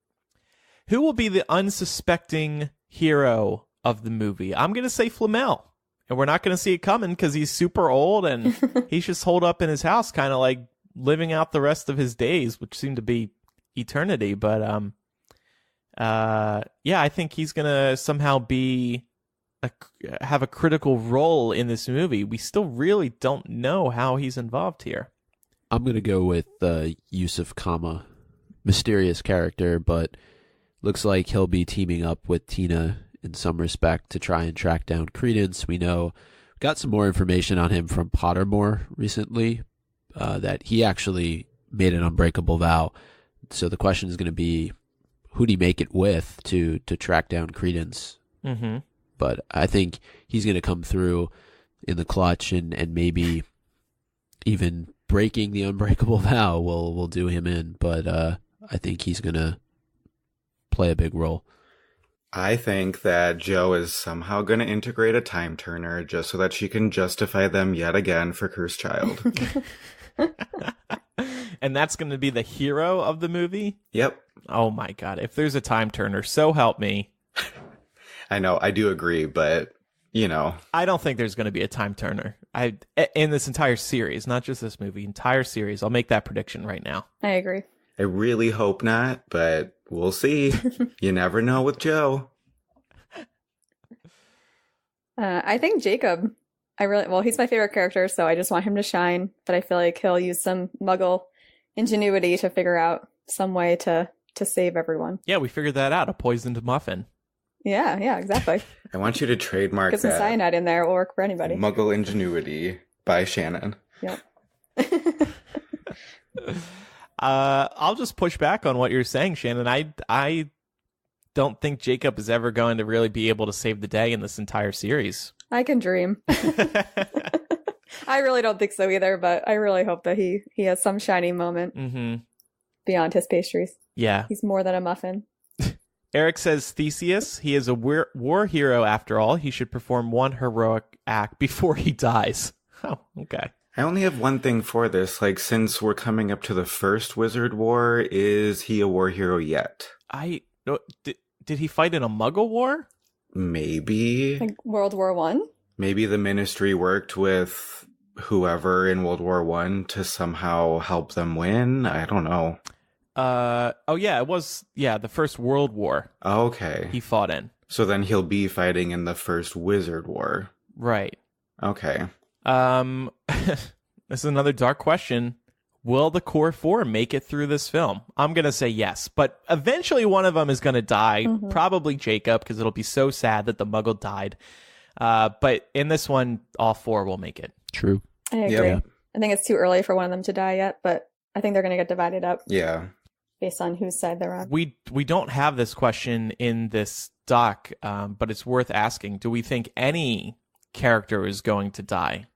Who will be the unsuspecting hero of the movie? I'm going to say Flamel. And we're not going to see it coming because he's super old and he's just holed up in his house, kind of like living out the rest of his days, which seem to be eternity. But yeah, I think he's going to somehow have a critical role in this movie. We still really don't know how he's involved here. I'm going to go with Yusuf Kama. Mysterious character, but looks like he'll be teaming up with Tina in some respect to try and track down Credence. We got some more information on him from Pottermore recently, that he actually made an unbreakable vow. So the question is going to be, who'd he make it with to track down Credence? Mm-hmm. But I think he's going to come through in the clutch, and maybe even breaking the unbreakable vow will do him in. But I think he's going to play a big role. I think that Jo is somehow going to integrate a time turner just so that she can justify them yet again for Cursed Child. And that's going to be the hero of the movie? Yep. Oh my God. If there's a time turner, so help me. I know, I do agree, but, you know. I don't think there's going to be a time turner. In this entire series, not just this movie, entire series. I'll make that prediction right now. I agree. I really hope not, but we'll see. You never know with Joe. I think Jacob, he's my favorite character, so I just want him to shine, but I feel like he'll use some Muggle ingenuity to figure out some way to save everyone. Yeah, we figured that out. A poisoned muffin. Yeah, exactly. I want you to trademark Get some that. cyanide in there. It will work for anybody. Muggle ingenuity by Shannon. Yep. I'll just push back on what you're saying, Shannon. I don't think Jacob is ever going to really be able to save the day in this entire series. I can dream. I really don't think so either, but I really hope that he has some shining moment beyond his pastries. Yeah. He's more than a muffin. Eric says Theseus, he is a war hero after all. He should perform one heroic act before he dies. Oh, okay. I only have one thing for this. Like, since we're coming up to the first Wizard War, is he a war hero yet? Did he fight in a Muggle war? Maybe. Like World War One? Maybe the Ministry worked with whoever in World War One to somehow help them win. I don't know. It was the First World War. Okay. He fought in. So then he'll be fighting in the First Wizard War. Right. Okay. This is another dark question. Will the core four make it through this film? I'm going to say yes, but eventually one of them is going to die, probably Jacob, because it'll be so sad that the Muggle died. But in this one, all four will make it. True. I agree. Yep. I think it's too early for one of them to die yet, but I think they're going to get divided up. Yeah. Based on whose side they're on. We don't have this question in this doc, but it's worth asking. Do we think any character is going to die?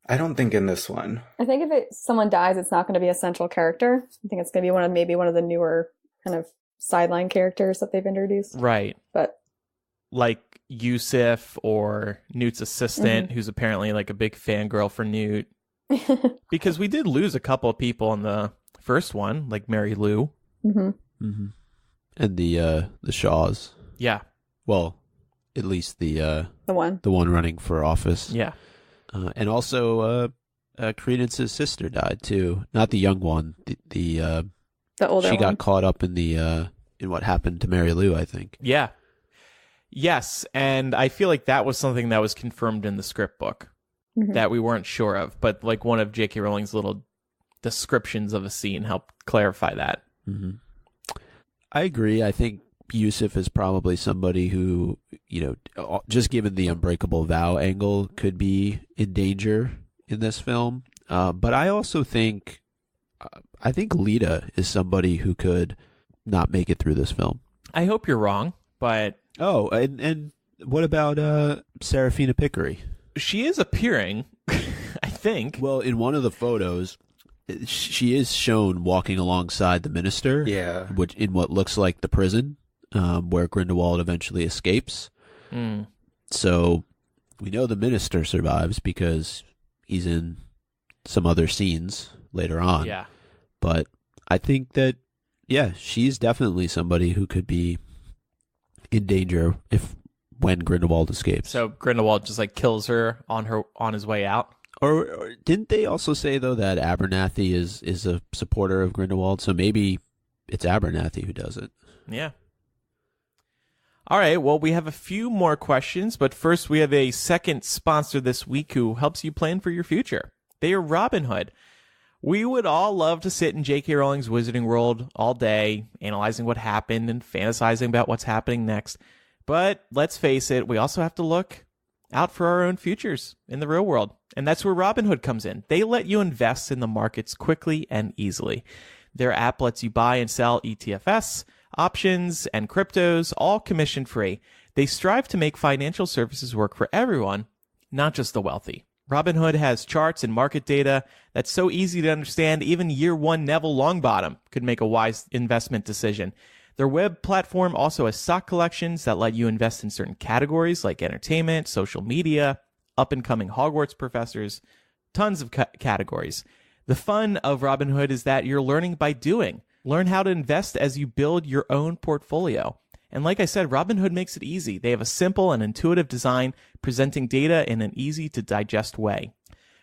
I don't think in this one. I think if someone dies, it's not going to be a central character. I think it's going to be maybe one of the newer kind of sideline characters that they've introduced. Right. But like Yusuf or Newt's assistant, who's apparently like a big fangirl for Newt. Because we did lose a couple of people in the first one, like Mary Lou. And the Shaws. Yeah. Well, at least the one running for office. Yeah. And also, Credence's sister died too. Not the young one. The older she one. got caught up in in what happened to Mary Lou, I think. Yeah. Yes, and I feel like that was something that was confirmed in the script book that we weren't sure of, but like one of J.K. Rowling's little descriptions of a scene helped clarify that. I agree. I think Yusuf is probably somebody who, just given the unbreakable vow angle, could be in danger in this film. But I also think, Leta is somebody who could not make it through this film. I hope you're wrong, but... Oh, and what about Serafina Pickery? She is appearing, I think. Well, in one of the photos, she is shown walking alongside the minister. Yeah. Which in what looks like the prison. Where Grindelwald eventually escapes. So we know the minister survives because he's in some other scenes later on. Yeah. But I think that, she's definitely somebody who could be in danger when Grindelwald escapes. So Grindelwald just like kills her on his way out? Or didn't they also say, though, that Abernathy is a supporter of Grindelwald? So maybe it's Abernathy who does it. Yeah. All right, well, we have a few more questions, but first we have a second sponsor this week who helps you plan for your future. They are Robinhood. We would all love to sit in J.K. Rowling's Wizarding World all day, analyzing what happened and fantasizing about what's happening next. But let's face it, we also have to look out for our own futures in the real world. And that's where Robinhood comes in. They let you invest in the markets quickly and easily. Their app lets you buy and sell ETFs, options, and cryptos, all commission-free. They strive to make financial services work for everyone, not just the wealthy. Robinhood has charts and market data that's so easy to understand, even year one Neville Longbottom could make a wise investment decision. Their web platform also has stock collections that let you invest in certain categories like entertainment, social media, up-and-coming Hogwarts professors, tons of categories. The fun of Robinhood is that you're learning by doing. Learn how to invest as you build your own portfolio. And like I said, Robinhood makes it easy. They have a simple and intuitive design, presenting data in an easy-to-digest way.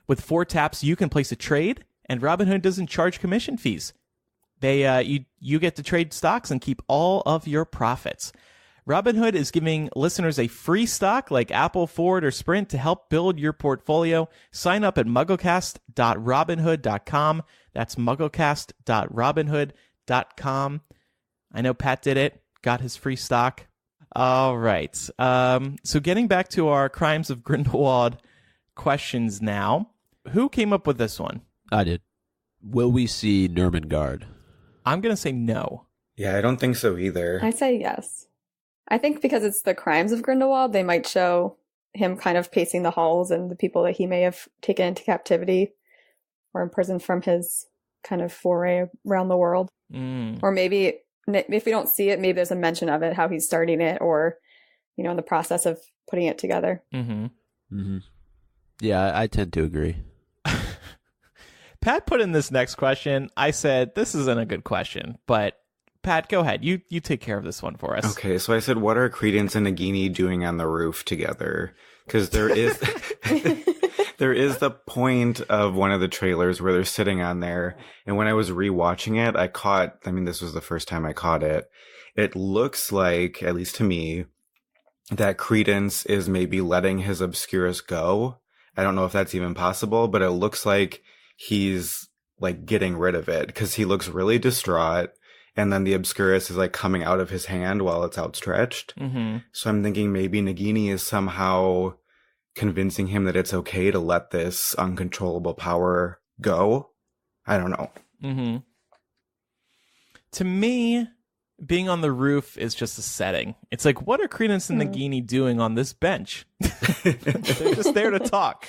With 4 taps, you can place a trade, and Robinhood doesn't charge commission fees. you get to trade stocks and keep all of your profits. Robinhood is giving listeners a free stock like Apple, Ford, or Sprint to help build your portfolio. Sign up at mugglecast.robinhood.com. That's mugglecast.robinhood.com. I know Pat did it, got his free stock. All right. So getting back to our Crimes of Grindelwald questions now. Who came up with this one? I did. Will we see Nurmengard? I'm going to say no. Yeah, I don't think so either. I say yes. I think because it's the Crimes of Grindelwald, they might show him kind of pacing the halls and the people that he may have taken into captivity or imprisoned from his kind of foray around the world. Or maybe if we don't see it, maybe there's a mention of it, how he's starting it, or, you know, in the process of putting it together. Yeah, I tend to agree. Pat put in this next question. I said, this isn't a good question, but Pat, go ahead. You take care of this one for us. Okay, so I said, what are Credence and Nagini doing on the roof together? Because there is there is the point of one of the trailers where they're sitting on there, and when I was rewatching it, this was the first time I caught it. It looks like, at least to me, that Credence is maybe letting his Obscurus go. I don't know if that's even possible, but it looks like he's like getting rid of it because he looks really distraught. And then the Obscurus is like coming out of his hand while it's outstretched. So I'm thinking maybe Nagini is somehow convincing him that it's okay to let this uncontrollable power go. I don't know. To me, being on the roof is just a setting. It's like, what are Credence and Nagini doing on this bench? They're just there to talk.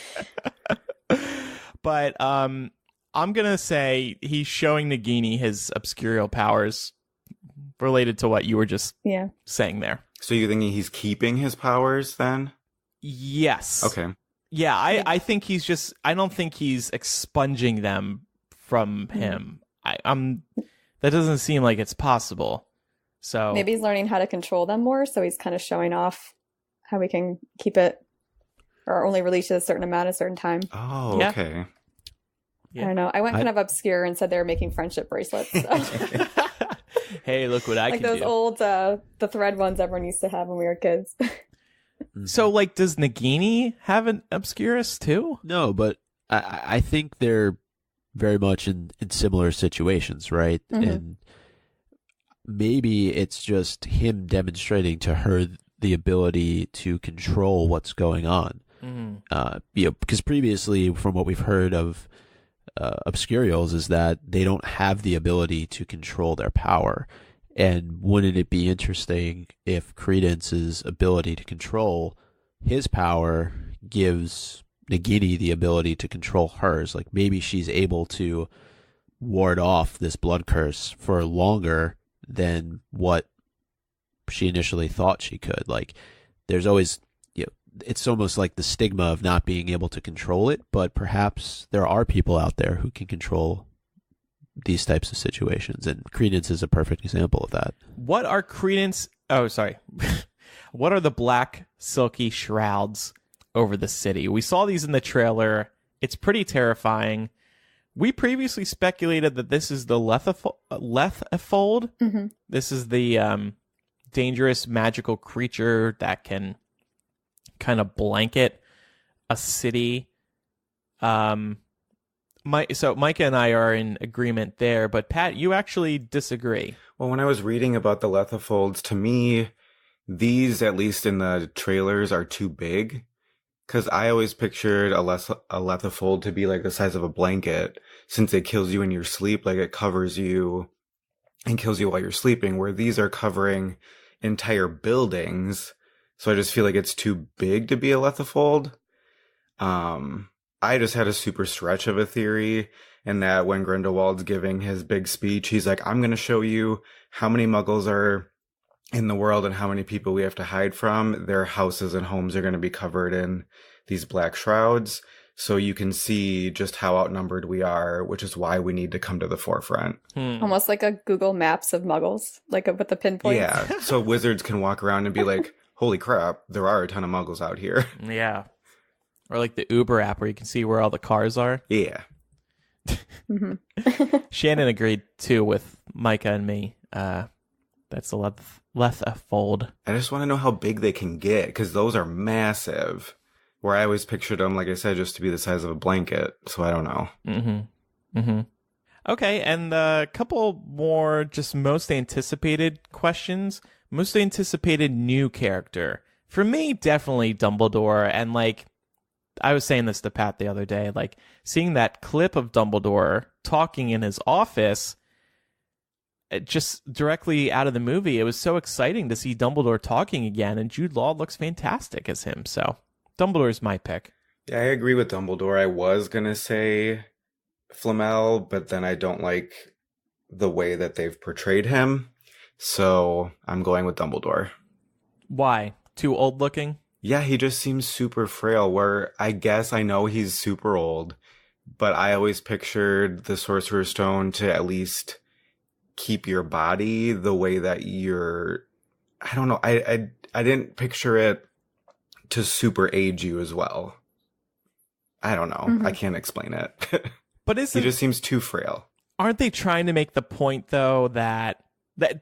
But I'm going to say he's showing Nagini his obscurial powers related to what you were just saying there. So you're thinking he's keeping his powers then? Yes. Okay. Yeah, I think he's just, I don't think he's expunging them from him. That doesn't seem like it's possible. So maybe he's learning how to control them more, so he's kind of showing off how we can keep it or only release it a certain amount at a certain time. Oh, yeah. Okay. I don't know. I went kind of obscure and said they were making friendship bracelets. So. Hey, look what I can do. Like those old, the thread ones everyone used to have when we were kids. So, like, does Nagini have an Obscurus too? No, but I think they're very much in similar situations, right? And maybe it's just him demonstrating to her the ability to control what's going on. Because previously, from what we've heard of Obscurials, is that they don't have the ability to control their power. And wouldn't it be interesting if Credence's ability to control his power gives Nagini the ability to control hers? Like maybe she's able to ward off this blood curse for longer than what she initially thought she could. Like there's always, it's almost like the stigma of not being able to control it, but perhaps there are people out there who can control these types of situations, and Credence is a perfect example of that. What are Credence... Oh, sorry. What are the black, silky shrouds over the city? We saw these in the trailer. It's pretty terrifying. We previously speculated that this is the Lethafold. This is the dangerous magical creature that can kind of blanket a city. So Micah and I are in agreement there, but Pat, you actually disagree. Well, when I was reading about the Lethafolds, to me, these, at least in the trailers, are too big. Because I always pictured a Lethafold to be like the size of a blanket, since it kills you in your sleep, like it covers you and kills you while you're sleeping, where these are covering entire buildings. So I just feel like it's too big to be a Lethafold. I just had a super stretch of a theory, and that when Grindelwald's giving his big speech, he's like, I'm going to show you how many muggles are in the world and how many people we have to hide from. Their houses and homes are going to be covered in these black shrouds, so you can see just how outnumbered we are, which is why we need to come to the forefront. Almost like a Google Maps of muggles, like with the pinpoints. Yeah, so wizards can walk around and be like, holy crap, there are a ton of muggles out here. Yeah. Or like the Uber app where you can see where all the cars are. Yeah. Shannon agreed too with Micah and me. That's a less a fold. I just want to know how big they can get, because those are massive. Where I always pictured them, like I said, just to be the size of a blanket. So I don't know. Okay, and a couple more just most anticipated questions. Most anticipated new character. For me, definitely Dumbledore. And like, I was saying this to Pat the other day, like seeing that clip of Dumbledore talking in his office, just directly out of the movie, it was so exciting to see Dumbledore talking again, and Jude Law looks fantastic as him. So Dumbledore's my pick. Yeah, I agree with Dumbledore. I was going to say Flamel, but then I don't like the way that they've portrayed him. So I'm going with Dumbledore. Why? Too old looking? Yeah, he just seems super frail, where I guess I know he's super old, but I always pictured the Sorcerer's Stone to at least keep your body the way that you're... I don't know. I didn't picture it to super age you as well. I don't know. I can't explain it. But he just seems too frail. Aren't they trying to make the point, though, that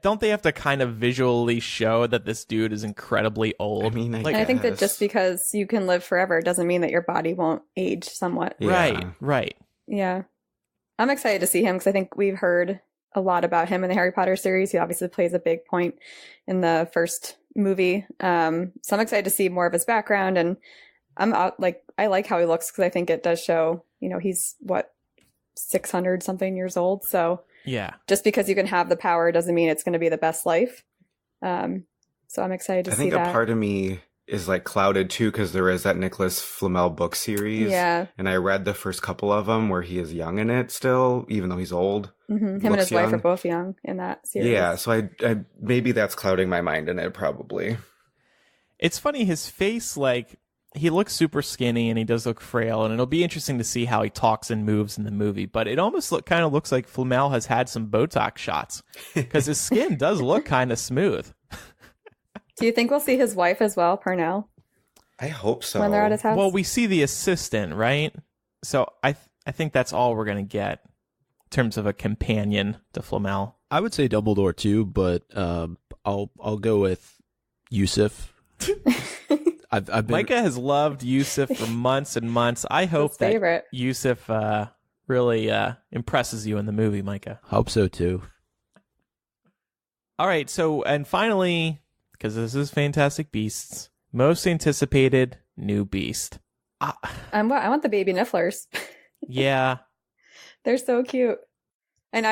don't they have to kind of visually show that this dude is incredibly old? I mean, I think that just because you can live forever doesn't mean that your body won't age somewhat. Yeah. Right. Yeah. I'm excited to see him because I think we've heard a lot about him in the Harry Potter series. He obviously plays a big point in the first movie. So I'm excited to see more of his background, and I like how he looks because I think it does show, he's 600 something years old. So yeah, just because you can have the power doesn't mean it's going to be the best life. So I'm excited to see that. I think a part of me is like clouded too, because there is that Nicholas Flamel book series. Yeah. And I read the first couple of them where he is young in it still, even though he's old. Him and his wife are both young in that series. Yeah. So I maybe that's clouding my mind in it, probably. It's funny, his face, like, he looks super skinny and he does look frail, and it'll be interesting to see how he talks and moves in the movie. But it almost kind of looks like Flamel has had some Botox shots, because his skin does look kind of smooth. Do you think we'll see his wife as well, Parnell? I hope so. When they're at his house? Well, we see the assistant, right? So I think that's all we're going to get in terms of a companion to Flamel. I would say Dumbledore too, but I'll go with Yusuf. Micah has loved Yusuf for months and months. I hope that Yusuf really impresses you in the movie, Micah. Hope so too. All right, so, and finally, because this is Fantastic Beasts, most anticipated new beast. I want the baby Nifflers. Yeah. They're so cute. And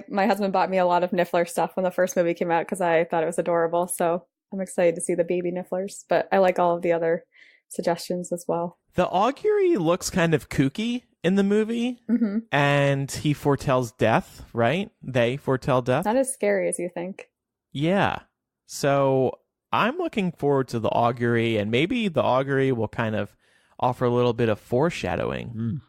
my husband bought me a lot of Niffler stuff when the first movie came out because I thought it was adorable. So I'm excited to see the baby Nifflers, but I like all of the other suggestions as well. The augury looks kind of kooky in the movie, and he foretells death, right? They foretell death. Not as scary as you think. Yeah. So I'm looking forward to the augury, and maybe the augury will kind of offer a little bit of foreshadowing.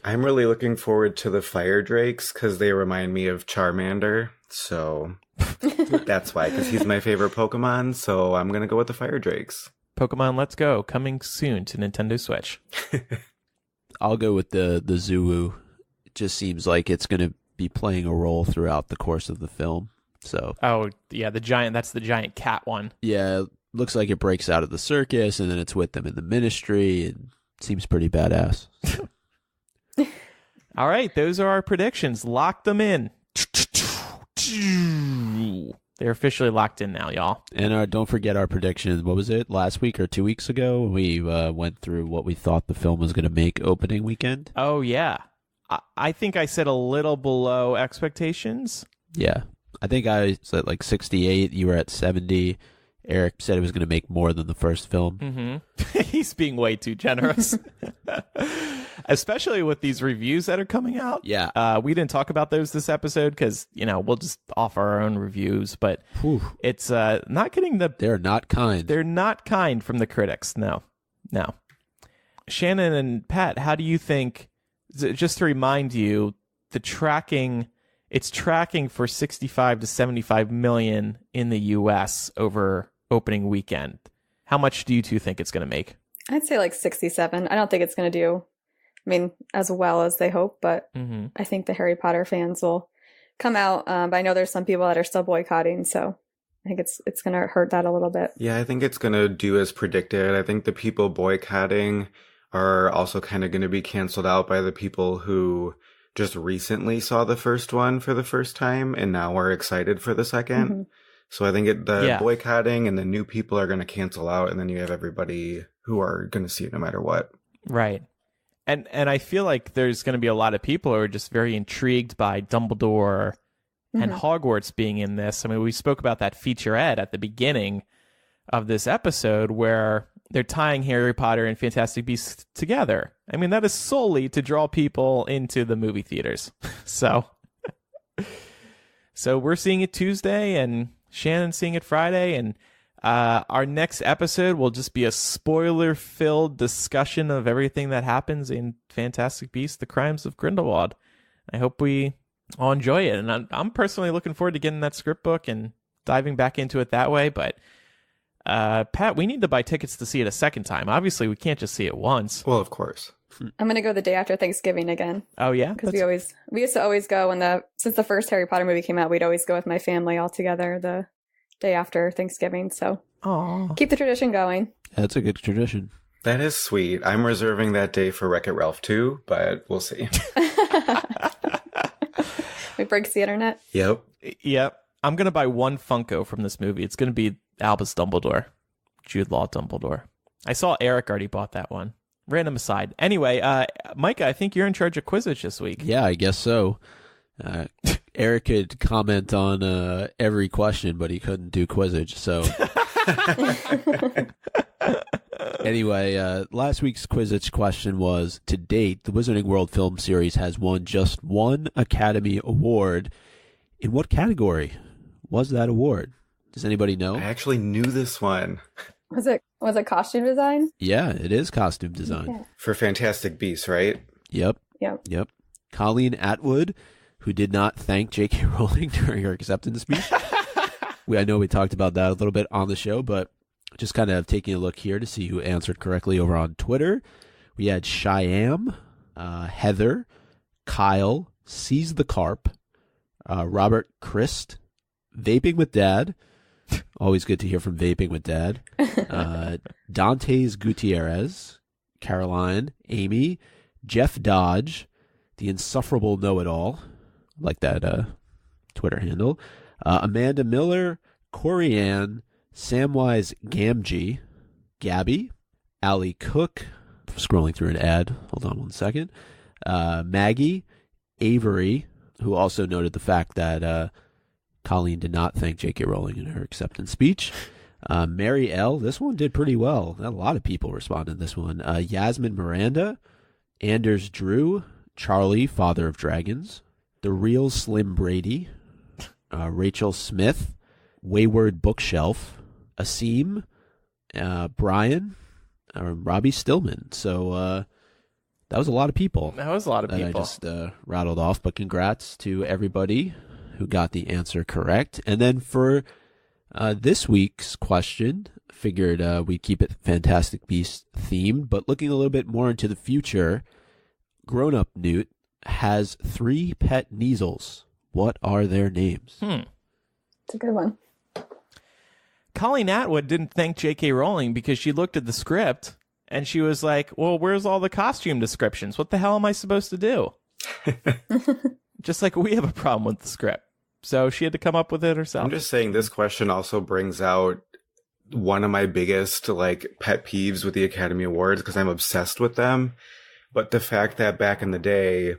I'm really looking forward to the fire drakes because they remind me of Charmander. So that's why, because he's my favorite Pokemon. So I'm going to go with the fire drakes. Pokemon Let's Go, coming soon to Nintendo Switch. I'll go with the Zoo. It just seems like it's going to be playing a role throughout the course of the film. So, oh yeah, that's the giant cat one. Yeah, looks like it breaks out of the circus and then it's with them in the ministry. It seems pretty badass. So. All right, those are our predictions. Lock them in. They're officially locked in now, y'all. And don't forget our predictions. What was it, last week or 2 weeks ago? We went through what we thought the film was going to make opening weekend. Oh, yeah. I think I said a little below expectations. Yeah. I think I said like 68. You were at 70. Eric said it was going to make more than the first film. He's being way too generous. Especially with these reviews that are coming out. Yeah. We didn't talk about those this episode because, we'll just offer our own reviews. But it's not getting They're not kind. They're not kind from the critics. No. Shannon and Pat, how do you think, just to remind you, it's tracking for 65 to 75 million in the U.S. over opening weekend. How much do you two think it's going to make? I'd say like 67. I don't think it's going to do, as well as they hope, but I think the Harry Potter fans will come out. But I know there's some people that are still boycotting, so I think it's going to hurt that a little bit. Yeah, I think it's going to do as predicted. I think the people boycotting are also kind of going to be canceled out by the people who just recently saw the first one for the first time and now are excited for the second. Mm-hmm. So I think boycotting and the new people are going to cancel out, and then you have everybody who are going to see it no matter what. Right. And I feel like there's going to be a lot of people who are just very intrigued by Dumbledore and Hogwarts being in this. I mean, we spoke about that featurette at the beginning of this episode where they're tying Harry Potter and Fantastic Beasts together. I mean, that is solely to draw people into the movie theaters. So we're seeing it Tuesday and Shannon's seeing it Friday. And our next episode will just be a spoiler-filled discussion of everything that happens in Fantastic Beasts, The Crimes of Grindelwald. I hope we all enjoy it. And I'm personally looking forward to getting that script book and diving back into it that way. But Pat, we need to buy tickets to see it a second time. Obviously, we can't just see it once. Well, of course. I'm going to go the day after Thanksgiving again. Oh, yeah? Because we used to always go since the first Harry Potter movie came out, we'd always go with my family all together the day after Thanksgiving. So keep the tradition going. That's a good tradition. That is sweet. I'm reserving that day for Wreck-It Ralph too, but we'll see. It breaks the internet. Yep. I'm going to buy one Funko from this movie. It's going to be Albus Dumbledore, Jude Law Dumbledore. I saw Eric already bought that one. Random aside. Anyway, Micah, I think you're in charge of Quizzitch this week. Yeah, I guess so. Eric could comment on every question, but he couldn't do Quizzitch, so... Anyway, last week's Quizzitch question was, to date, the Wizarding World film series has won just one Academy Award. In what category was that award? Does anybody know? I actually knew this one. Was it costume design? Yeah, it is costume design. Okay. For Fantastic Beasts, right? Yep. Colleen Atwood, who did not thank J.K. Rowling during her acceptance speech. I know we talked about that a little bit on the show, but just kind of taking a look here to see who answered correctly over on Twitter. We had Cheyenne, Heather, Kyle, Seize the Carp, Robert Christ, Vaping with Dad. Always good to hear from Vaping with Dad. Dantes Gutierrez, Caroline, Amy, Jeff Dodge, the insufferable know-it-all, like that Twitter handle, Amanda Miller, Corianne, Samwise Gamgee, Gabby, Allie Cook, scrolling through an ad, hold on one second, Maggie, Avery, who also noted the fact that Colleen did not thank J.K. Rowling in her acceptance speech. Mary L., this one did pretty well. A lot of people responded to this one. Yasmin Miranda, Anders Drew, Charlie, Father of Dragons, The Real Slim Brady, Rachel Smith, Wayward Bookshelf, Asim, Brian, Robbie Stillman. So that was a lot of people. That was a lot of people. I just rattled off, but congrats to everybody who got the answer correct. And then for this week's question, figured we'd keep it Fantastic Beasts themed, but looking a little bit more into the future, grown-up Newt has 3 pet Kneasels. What are their names? It's a good one. Colleen Atwood didn't thank J.K. Rowling because she looked at the script and she was like, well, where's all the costume descriptions? What the hell am I supposed to do? Just like we have a problem with the script. So she had to come up with it herself. I'm just saying this question also brings out one of my biggest pet peeves with the Academy Awards because I'm obsessed with them. But the fact that back in the day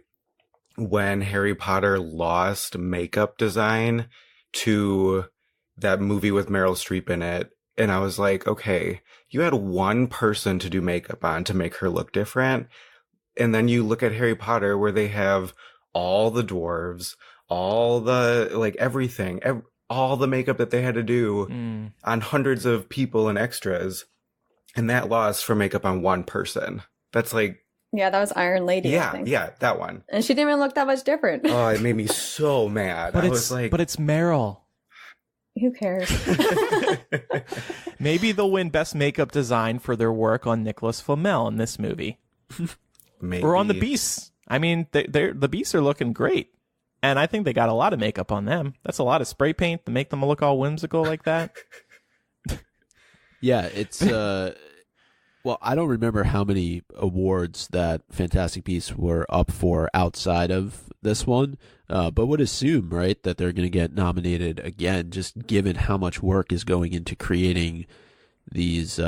when Harry Potter lost makeup design to that movie with Meryl Streep in it, and I was like, okay, you had one person to do makeup on to make her look different. And then you look at Harry Potter where they have all the dwarves, all the, everything, all the makeup that they had to do on hundreds of people and extras. And that lost for makeup on one person. That's yeah, that was Iron Lady. Yeah, I think. Yeah, that one. And she didn't even look that much different. Oh, it made me so mad. But I it's was but it's Meryl. Who cares? Maybe they'll win Best Makeup Design for their work on Nicholas Flamel in this movie. Maybe. Or on the Beasts. I mean, the Beasts are looking great. And I think they got a lot of makeup on them. That's a lot of spray paint to make them look all whimsical like that. Yeah, it's well, I don't remember how many awards that Fantastic Beasts were up for outside of this one, but would assume, right, that they're going to get nominated again, just given how much work is going into creating these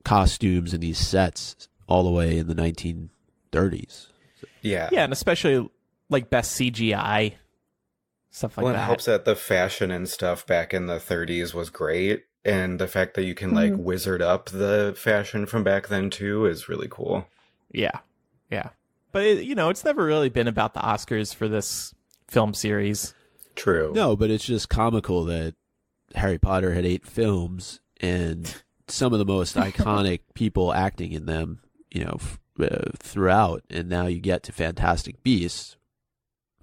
costumes and these sets all the way in the 1930s. Yeah. Yeah, and especially like best CGI, stuff like Well, that. it helps that the fashion and stuff back in the 30s was great. And the fact that you can like wizard up the fashion from back then too is really cool. Yeah. But, it's never really been about the Oscars for this film series. True. No, but it's just comical that Harry Potter had 8 films and some of the most iconic people acting in them, throughout. And now you get to Fantastic Beasts,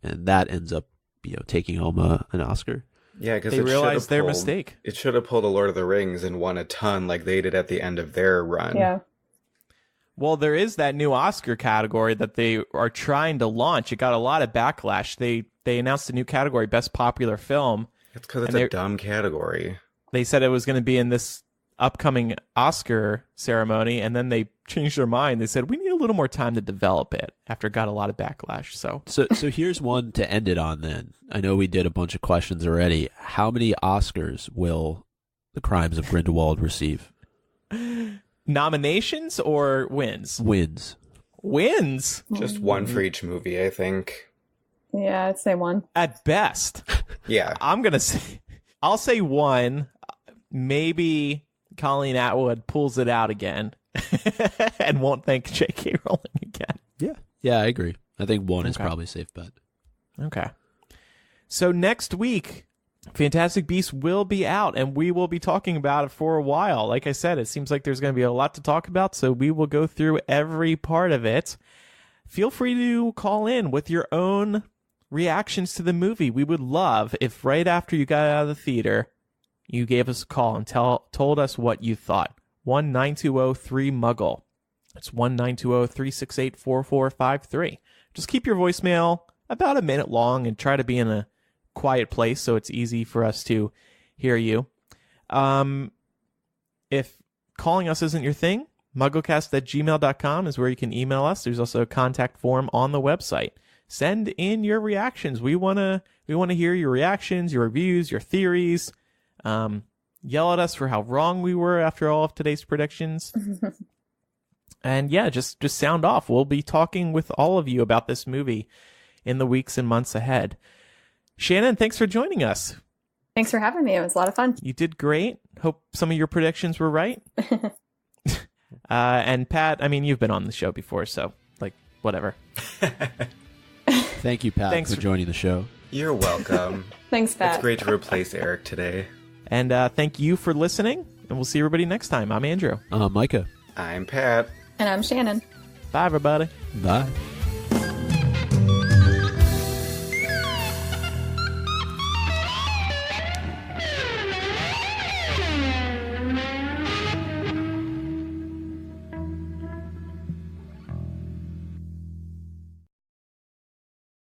and that ends up, taking home an Oscar. Yeah, because they realized their mistake. It should have pulled a Lord of the Rings and won a ton like they did at the end of their run. Yeah. Well, there is that new Oscar category that they are trying to launch. It got a lot of backlash. They announced a new category, Best Popular Film. It's because it's a dumb category. They said it was going to be in this upcoming Oscar ceremony, and then they changed their mind. They said, we need a little more time to develop it after it got a lot of backlash. So here's one to end it on then. I know we did a bunch of questions already. How many Oscars will The Crimes of Grindelwald receive? Nominations or wins? Wins. Just one for each movie, I think. Yeah, I'd say 1. At best. Yeah. I'll say 1. Maybe Colleen Atwood pulls it out again and won't thank J.K. Rowling again. Yeah, I agree. I think 1 is probably a safe bet. Okay. So next week, Fantastic Beasts will be out, and we will be talking about it for a while. Like I said, it seems like there's going to be a lot to talk about, so we will go through every part of it. Feel free to call in with your own reactions to the movie. We would love if right after you got out of the theater, you gave us a call and told us what you thought. 1-920-3-MUGGLE. It's 1-920-368-4453. Just keep your voicemail about a minute long and try to be in a quiet place so it's easy for us to hear you. If calling us isn't your thing, MuggleCast@gmail.com is where you can email us. There's also a contact form on the website. Send in your reactions. We want to hear your reactions, your reviews, your theories. Yell at us for how wrong we were after all of today's predictions. And yeah, just sound off. We'll be talking with all of you about this movie in the weeks and months ahead. Shannon, thanks for joining us. Thanks for having me. It was a lot of fun. You did great. Hope some of your predictions were right. And Pat, I mean, you've been on the show before, so whatever. Thank you, Pat, for joining the show. You're welcome. Thanks, Pat. It's great to replace Eric today. And thank you for listening, and we'll see everybody next time. I'm Andrew. Micah. I'm Pat. And I'm Shannon. Bye, everybody. Bye.